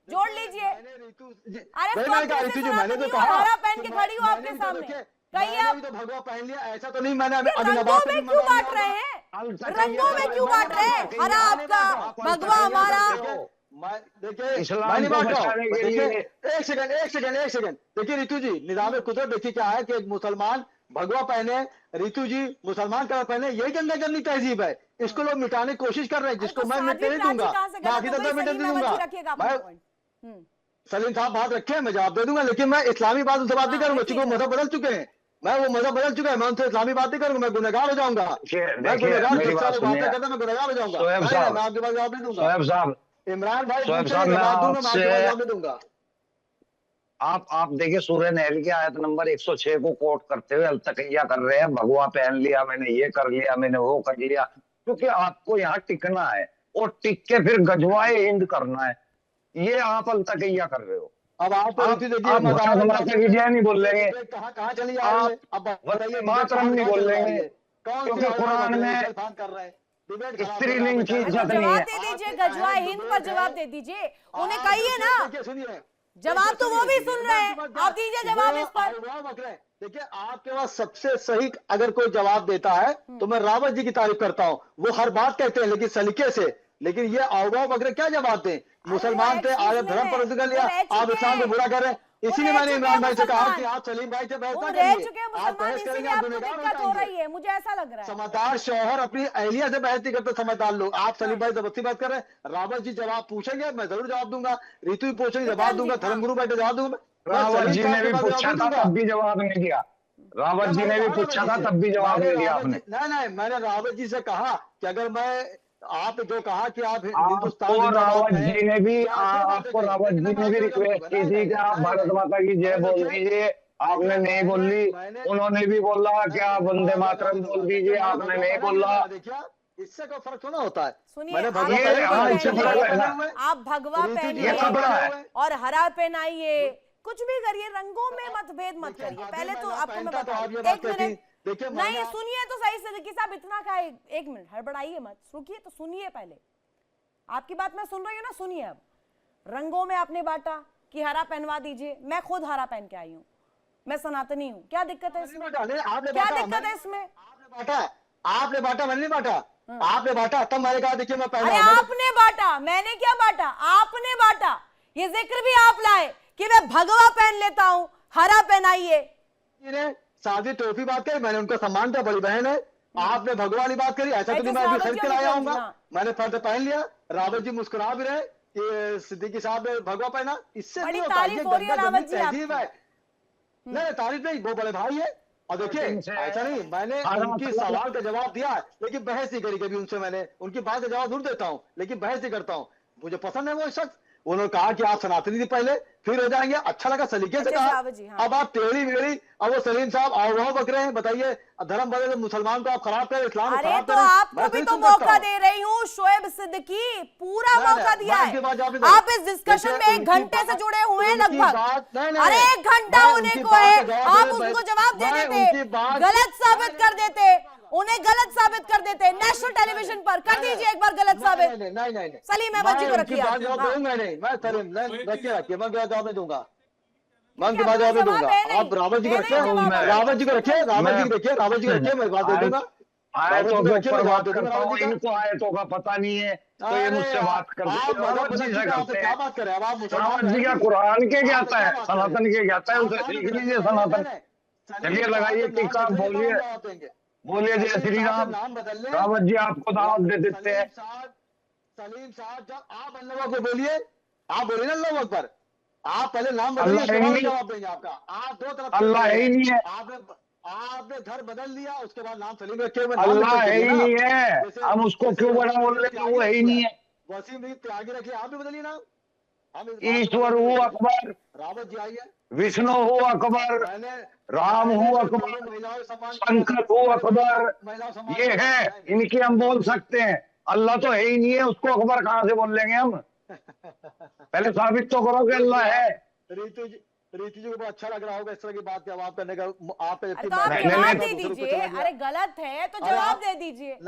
Speaker 1: जोड़ लीजिए। अरे फक्र से सनातनी और हरा पहन के खड़ी हूँ आपके सामने, कहिए आप।
Speaker 6: तो भगवा पहन लिया, ऐसा तो नहीं मैंने
Speaker 1: रंगों में क्यों बांट रहे हैं? रंगों में क्यों बांट रहे हैं? हरा आपका, भगवा हमारा।
Speaker 6: देखिए एक सेकंड देखिए रितु जी, निज़ाम कुदरत देखिए क्या है कि एक मुसलमान भगवा पहने, रितु जी मुसलमान कलर पहने, यही गंगा जमनी तहजीब है। इसको लोग मिटाने की कोशिश कर रहे हैं, जिसको मैं मिटने नहीं दूंगा, मैं आगे तक मिटने नहीं दूंगा। सलीम साहब बात रखे, मैं जवाब दे दूंगा, लेकिन मैं इस्लामी बात उनसे बात नहीं करूंगा, क्योंकि वो मजहब बदल चुके हैं। मैं वो मजहब बदल चुका है, मैं उनसे इस्लामी बात नहीं करूंगा, मैं गुनहगार हो जाऊंगा। मैं गुनहगार मैं गुनहगार हो जाऊंगा। मैं आपके पास जवाब नहीं दूंगा। इमरान भाई जवाब नहीं दूंगा।
Speaker 10: आप देखिए सूरह नहल की आयत नंबर 106 को कोट करते हुए अलतकैया कर रहे हैं, भगवा पहन लिया मैंने, ये कर लिया मैंने, वो कर लिया, क्योंकि आपको यहाँ टिकना है और टिक के फिर गजवाए हिंद करना है। ये आप अलतकैया कर रहे हो।
Speaker 6: अब आप
Speaker 10: नहीं बोल लेंगे,
Speaker 6: कहाँ चली
Speaker 10: मातरम नहीं बोल लेंगे, क्योंकि कुरान में
Speaker 6: कर रहे हैं
Speaker 10: स्त्रीलिंग की इज्जत नहीं
Speaker 1: जवाब
Speaker 10: है।
Speaker 1: दे दीजिए, गजवा हिंद पर जवाब दे दीजिए, उन्हें कहिए ना।
Speaker 6: सुनिए,
Speaker 1: जवाब तो वो भी सुन रहे हैं, आप दीजिए जवाब इस पर।
Speaker 6: देखिए आपके पास सबसे सही अगर कोई जवाब देता है तो मैं रावत जी की तारीफ करता हूँ। वो हर बात कहते हैं लेकिन सलीके से, लेकिन ये अवगाव वगैरह क्या जवाब दें? मुसलमान थे, आज धर्म पर कर लिया, आप इस्लाम को बुरा कर रहे हैं। इसीलिए मैंने इमरान भाई से कहा कि आप सलीम भाई से बहस ना करिए, आप बहस करेंगे आप गुनहगार
Speaker 1: हो रही है, मुझे ऐसा लग रहा है।
Speaker 6: समझदार शौहर अपनी अहलिया से बहस नहीं करते, समझदार लोग। आप सलीम भाई जबरदस्ती बात कर रहे हैं। रावत जी जवाब पूछेंगे, मैं जरूर जवाब दूंगा। रितु भी पूछेंगे, जवाब दूंगा। धर्मगुरु बैठे जवाब दूंगा।
Speaker 10: रावत जी ने भी पूछा था तब भी जवाब नहीं दिया। रावत जी ने भी पूछा था तब भी जवाब नहीं दिया आपने।
Speaker 6: नहीं, मैंने रावत जी से कहा कि अगर मैं आप जो कहा कि आप
Speaker 10: आपको रावत जी ने भी रिक्वेस्ट की थी कि आप भारत माता की जय बोल दीजिए, आपने नहीं बोली। उन्होंने भी बोला कि आप वंदे मातरम बोल दीजिए, आपने नहीं बोला।
Speaker 6: इससे कोई फर्क थोड़ा होता है।
Speaker 1: सुनिए,
Speaker 6: आप
Speaker 1: भगवा पहनिए और हरा पहनाइए, कुछ भी करिए, रंगों में मतभेद मत करिए। पहले तो आपको मैं बताऊं, एक मिनट नहीं सुनिए तो सही सिद्दीकी साहब, इतना का एक मिनट हड़बड़ाइए मत, रुकिए तो सुनिए। पहले आपकी बात मैं सुन रही हूँ ना, सुनिए। अब रंगों में आपने बांटा कि हरा पहनवा दीजिए, मैं खुद हरा पहन के आई हूँ, मैं सनातनी हूँ, क्या दिक्कत है इसमें? क्या दिक्कत है इसमें?
Speaker 6: आपने बांटा, मैंने नहीं बांटा। आपने बांटा तब मैंने कहा देखिए मैं पहले।
Speaker 1: आपने बांटा, मैंने क्या बांटा? आपने बांटा। ये जिक्र भी आप लाए कि मैं भगवा पहन लेता हूँ, हरा पहनाइए।
Speaker 6: सादी टोपी बात करी, मैंने उनको सम्मान दिया, बड़ी बहन है। आपने भगवान बात करी, ऐसा तो नहीं मैं खरीद कर आया हूँ, मैंने फर्द पहन लिया। रावत जी मुस्कुरा भी रहे कि सिद्दीकी साहब ने भगवा पहना। इससे नहीं होता, ये तहजीब है। नहीं तारीफ नहीं, वो बड़े भाई है। और देखिए ऐसा नहीं, मैंने उनकी सवाल का जवाब दिया, लेकिन बहस नहीं करी कभी उनसे। मैंने उनकी बात का जवाब जरूर देता हूँ, लेकिन बहस नहीं करता हूँ। मुझे पसंद है वो शख्स। उन्होंने कहा कि आप सनातनी थी पहले, फिर हो जाएंगे, अच्छा लगा, सलीके से कहा। अब आप टेढ़ी मेढ़ी, अब वो सलीम साहब और बक रहे हैं। बताइए, धर्म बदले मुसलमान को आप खराब करें, इस्लाम को खराब करें।
Speaker 1: आपको भी तो मौका दे रही हूँ शोएब सिद्दीकी, पूरा मौका दिया है। आप इस डिस्कशन में 1 घंटे से जुड़े हुए हैं लगभग। अरे 1 घंटा होने को है, आप उनको जवाब दे देते, गलत साबित कर देते, उन्हें गलत साबित कर देते नेशनल टेलीविजन पर। कर दीजिए एक बार गलत साबित। सलीम अहमद जी को रखिए, मैं जवाब नहीं दूंगा, मैं उनके बाद जवाब नहीं दूंगा। आप रावत जी को रखिए, रावत जी को रखिए, रावत जी को रखिए, रावत जी को रखिए, मैं बात दे दूंगा।
Speaker 10: इनको आयतों का पता नहीं है तो ये मुझसे बात करते हैं। रावत जी से करते हैं, रावत जी का कुरान के ज्ञाता है, सनातन के ज्ञाता है, उसे सीख लीजिए सनातन। चलिए लगाइए टीका, बोलिए जय श्री राम। रावत जी आपको दावत दे देते हैं।
Speaker 6: सलीम साहब जब आप अल्लाह को बोलिए, आप बोलिए ना अल्लाह अकबर, आप पहले नाम बदलिए, जवाब देंगे आपका। आप दो तरफ
Speaker 10: अल्लाह है ही नहीं है,
Speaker 6: आपने घर बदल लिया, उसके बाद नाम सलीम रखे हुए।
Speaker 10: अल्लाह है ही नहीं है, हम उसको क्यों बड़ा बोल रहे हैं? वो है ही नहीं है।
Speaker 6: वसीम भी त्यागी रखिए, आप भी बदलिए नाम।
Speaker 10: ईश्वर हूँ अकबर,
Speaker 6: रावत जी आइए।
Speaker 10: विष्णु हूँ अकबर, राम हूँ अकबर, शंकर हूँ अकबर, ये है, इनकी हम बोल सकते हैं। अल्लाह तो है ही नहीं है, उसको अकबर कहाँ से बोल लेंगे हम? पहले साबित तो करो कि अल्लाह है।
Speaker 6: रितु जी को अच्छा लग रहा होगा इस तरह की बात जवाब करने का। आप
Speaker 1: जवाब दे दीजिए, अरे गलत है तो जवाब दे दीजिए।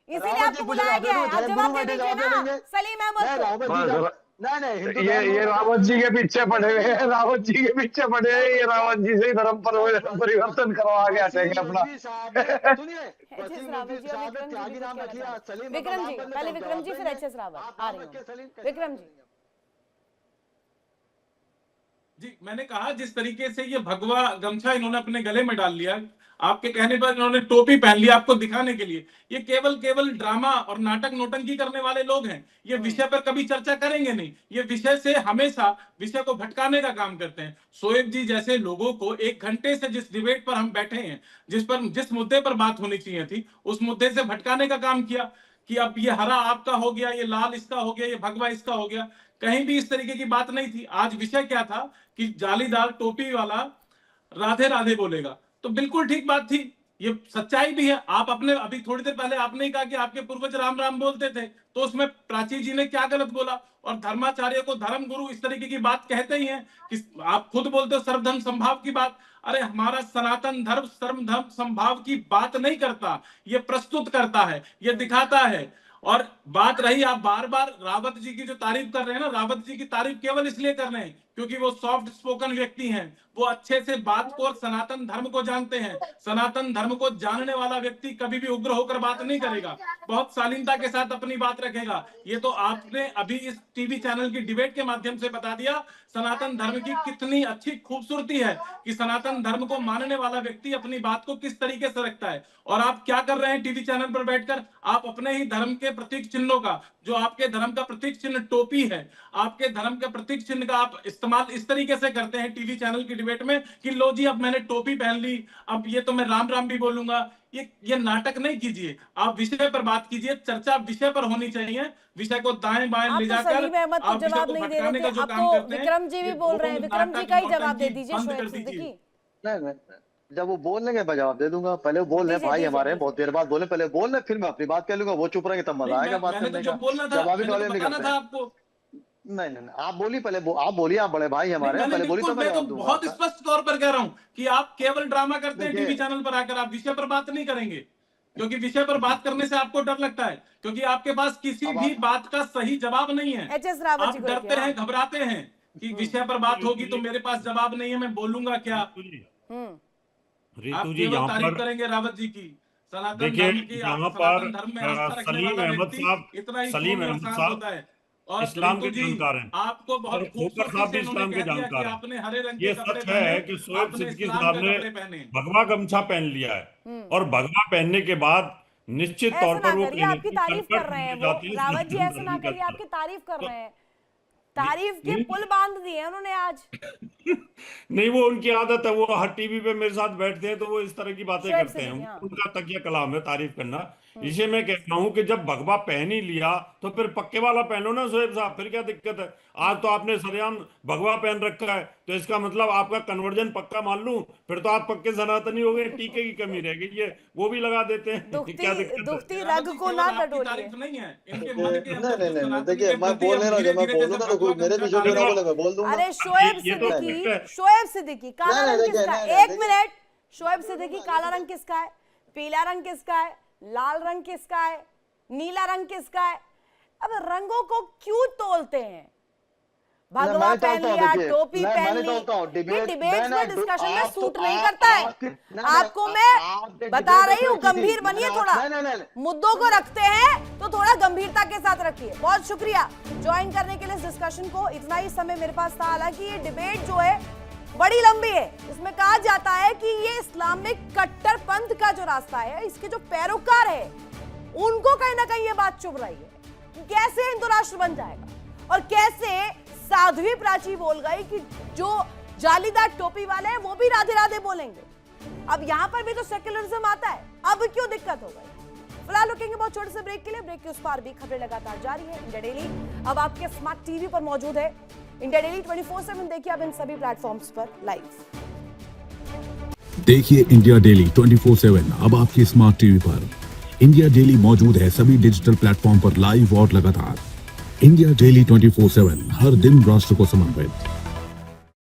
Speaker 1: इसीलिए आपको बुलाया गया है, आप जवाब दे दीजिए ना सलीम अहमद।
Speaker 6: नहीं,
Speaker 10: ये रावत जी के पीछे पड़े हुए हैं, रावत जी के पीछे पड़े हैं। ये रावत जी से ही धर्म परिवर्तन करवा के हटेंगे अपना।
Speaker 1: विक्रम जी, पहले विक्रम जी फिर एचएस रावत आ रहे हैं। विक्रम
Speaker 8: जी, मैंने कहा जिस तरीके से ये भगवा गमछा इन्होंने अपने गले में डाल लिया, आपके कहने पर इन्होंने टोपी पहन ली आपको दिखाने के लिए, ये केवल ड्रामा और नाटक नौटंकी करने वाले लोग हैं। ये विषय पर कभी चर्चा करेंगे नहीं, ये विषय से हमेशा विषय को भटकाने का काम करते हैं। शोएब जी जैसे लोगों को 1 घंटे से जिस डिबेट पर हम बैठे हैं, जिस मुद्दे पर बात होनी चाहिए थी, उस मुद्दे से भटकाने का काम किया कि अब ये हरा आपका हो गया, ये लाल इसका हो गया, ये भगवा इसका हो गया। कहीं भी इस तरीके की बात नहीं थी। आज विषय क्या था कि जालीदार टोपी वाला राधे राधे बोलेगा, तो बिल्कुल ठीक बात थी, ये सच्चाई भी है। आप अपने अभी थोड़ी देर पहले आपने कहा कि आपके पूर्वज राम राम बोलते थे, तो उसमें प्राची जी ने क्या गलत बोला? और धर्माचार्य को धर्म गुरु इस तरीके की बात कहते ही हैं कि आप खुद बोलते हो सर्वधर्म संभाव की बात। अरे हमारा सनातन धर्म सर्वधर्म संभाव की बात नहीं करता, ये प्रस्तुत करता है, ये दिखाता है। और बात रही, आप बार बार रावत जी की जो तारीफ कर रहे हैं ना, रावत जी की तारीफ केवल इसलिए कर रहे हैं
Speaker 13: क्योंकि वो सॉफ्ट स्पोकन व्यक्ति हैं, वो अच्छे से बात को और सनातन धर्म को जानते हैं। सनातन धर्म को जानने वाला व्यक्ति कभी भी उग्र होकर बात नहीं करेगा, बहुत शालीनता के साथ अपनी बात रखेगा। ये तो आपने अभी इस टीवी चैनल की डिबेट के माध्यम से बता दिया सनातन धर्म की कितनी अच्छी खूबसूरती है कि सनातन धर्म को मानने वाला व्यक्ति अपनी बात को किस तरीके से रखता है। और आप क्या कर रहे हैं टीवी चैनल पर बैठकर, आप अपने ही धर्म के प्रतीक चिन्हों का, जो आपके धर्म का प्रतीक चिन्ह टोपी है, आपके धर्म के प्रतीक चिन्ह का आप इस्तेमाल इस तरीके से करते हैं टीवी चैनल की डिबेट में कि लो जी अब मैंने टोपी पहन ली, अब ये तो मैं राम राम भी बोलूंगा। ये नाटक नहीं कीजिए, आप विषय पर बात कीजिए, चर्चा विषय पर होनी चाहिए, विषय को दाएं बाएं ले जाकर
Speaker 1: सलीम अहमद को जवाब नहीं दे रहे थे, अब तो विक्रम जी भी बोल रहे हैं, विक्रम जी का ही जवाब दे दीजिए शोएब सिद्दीकी।
Speaker 6: नहीं, जब वो बोल लेंगे मैं जवाब दे दूंगा। पहले वो बोल रहे भाई हमारे हैं, बहुत देर बाद बोले, पहले बोल रहे फिर मैं अपनी बात कह लूंगा। वो चुप रहेंगे तब मजा आएगा बात करने का। जवाबी वाले नहीं करते। नहीं, आप बोलिए पहले, आप बोलिए, आप बड़े भाई हमारे हैं, पहले बोलिए तो मैं जवाब दूंगा।
Speaker 13: बहुत स्पष्ट तौर पर कह रहा हूँ कि आप केवल ड्रामा करते हैं टीवी चैनल पर आकर, आप विषय पर बात नहीं करेंगे, क्योंकि विषय पर बात करने से आपको डर लगता है, क्योंकि आपके पास किसी भी बात का सही जवाब नहीं है। आप डरते हैं, घबराते हैं कि विषय पर बात होगी तो मेरे पास जवाब नहीं है, मैं बोलूंगा क्या।
Speaker 7: रितु जी यहाँ पर
Speaker 13: करेंगे रावत जी की
Speaker 7: देखिए, यहाँ पर सलीम अहमद साहब इस्लाम के जानकार हैं,
Speaker 13: आपको बहुत
Speaker 7: खोकर साहब भी इस्लाम के जानकार हैं। ये सच है कि शोएब सिद्दीकी साहब ने भगवा गमछा पहन लिया है और भगवा पहनने के बाद निश्चित तौर पर वो
Speaker 1: आपकी तारीफ कर रहे हैं, रावत जी ऐसा ना करिए, आपकी तारीफ कर रहे हैं, तारीफ के पुल बांध दिए उन्होंने आज।
Speaker 7: नहीं, वो उनकी आदत है, वो हर टीवी पे मेरे साथ बैठते हैं तो वो इस तरह की बातें करते हैं, उनका तकिया कलाम है तारीफ करना। इसे मैं कहता हूँ कि जब भगवा पहन ही लिया तो फिर पक्के वाला पहनो ना शोएब साहब, फिर क्या दिक्कत है। आज तो आपने सरेआम भगवा पहन रखा है तो इसका मतलब आपका कन्वर्जन पक्का मान लूं, फिर तो आप पक्के सनातनी हो गए, टीके की कमी रह गई, ये वो भी लगा देते हैं। क्या दिक्कत है?
Speaker 1: रग को ना टटोलिए।
Speaker 6: नहीं, देखिए मैं बोल नहीं रहा, मैं बोलूंगा तो मेरे पीछे मैं बोल दूंगा।
Speaker 1: अरे शोएब सिद्दीकी काला रंग किसका है? एक मिनट, शोएब सिद्दीकी काला रंग किसका है? पीला रंग किसका है? लाल रंग किसका है? नीला रंग किसका है? अब रंगों को क्यों तोलते हैं? भगवा पहन लिया, टोपी पहन ली, ये डिबेट्स में डिस्कशन में सूट नहीं करता है। आपको मैं बता रही हूँ, गंभीर बनिए थोड़ा, मुद्दों को रखते हैं तो थोड़ा गंभीरता के साथ रखिए। बहुत शुक्रिया ज्वाइन करने के लिए इस डिस्कशन को, इतना ही समय मेरे पास था। हालांकि ये डिबेट जो है बड़ी लंबी है, इसमें कहा जाता है कि ये इस्लामिक कट्टरपंथ का जो रास्ता है, इसके जो पैरोकार है उनको कहीं ना कहीं ये बात चुभ रही है। कैसे हिंदू राष्ट्र बन जाएगा और कैसे साध्वी प्राची बोल गई कि जो जालीदार टोपी वाले हैं वो भी राधे राधे बोलेंगे। अब यहां पर भी तो सेक्युलरिज्म आता है, अब क्यों दिक्कत हो गई? फिलहाल रुकेंगे बहुत छोटे से ब्रेक के लिए, ब्रेक के उस पार भी खबरें लगातार जारी है। इंडिया डेली अब आपके स्मार्ट टीवी पर मौजूद है। इंडिया डेली 24/7 देखिए अब इन सभी प्लेटफॉर्म्स पर लाइव।
Speaker 14: देखिए इंडिया डेली 24/7 अब आपकी स्मार्ट टीवी पर। इंडिया डेली मौजूद है सभी डिजिटल प्लेटफॉर्म पर लाइव और लगातार। इंडिया डेली 24/7 हर दिन राष्ट्र को समर्पित।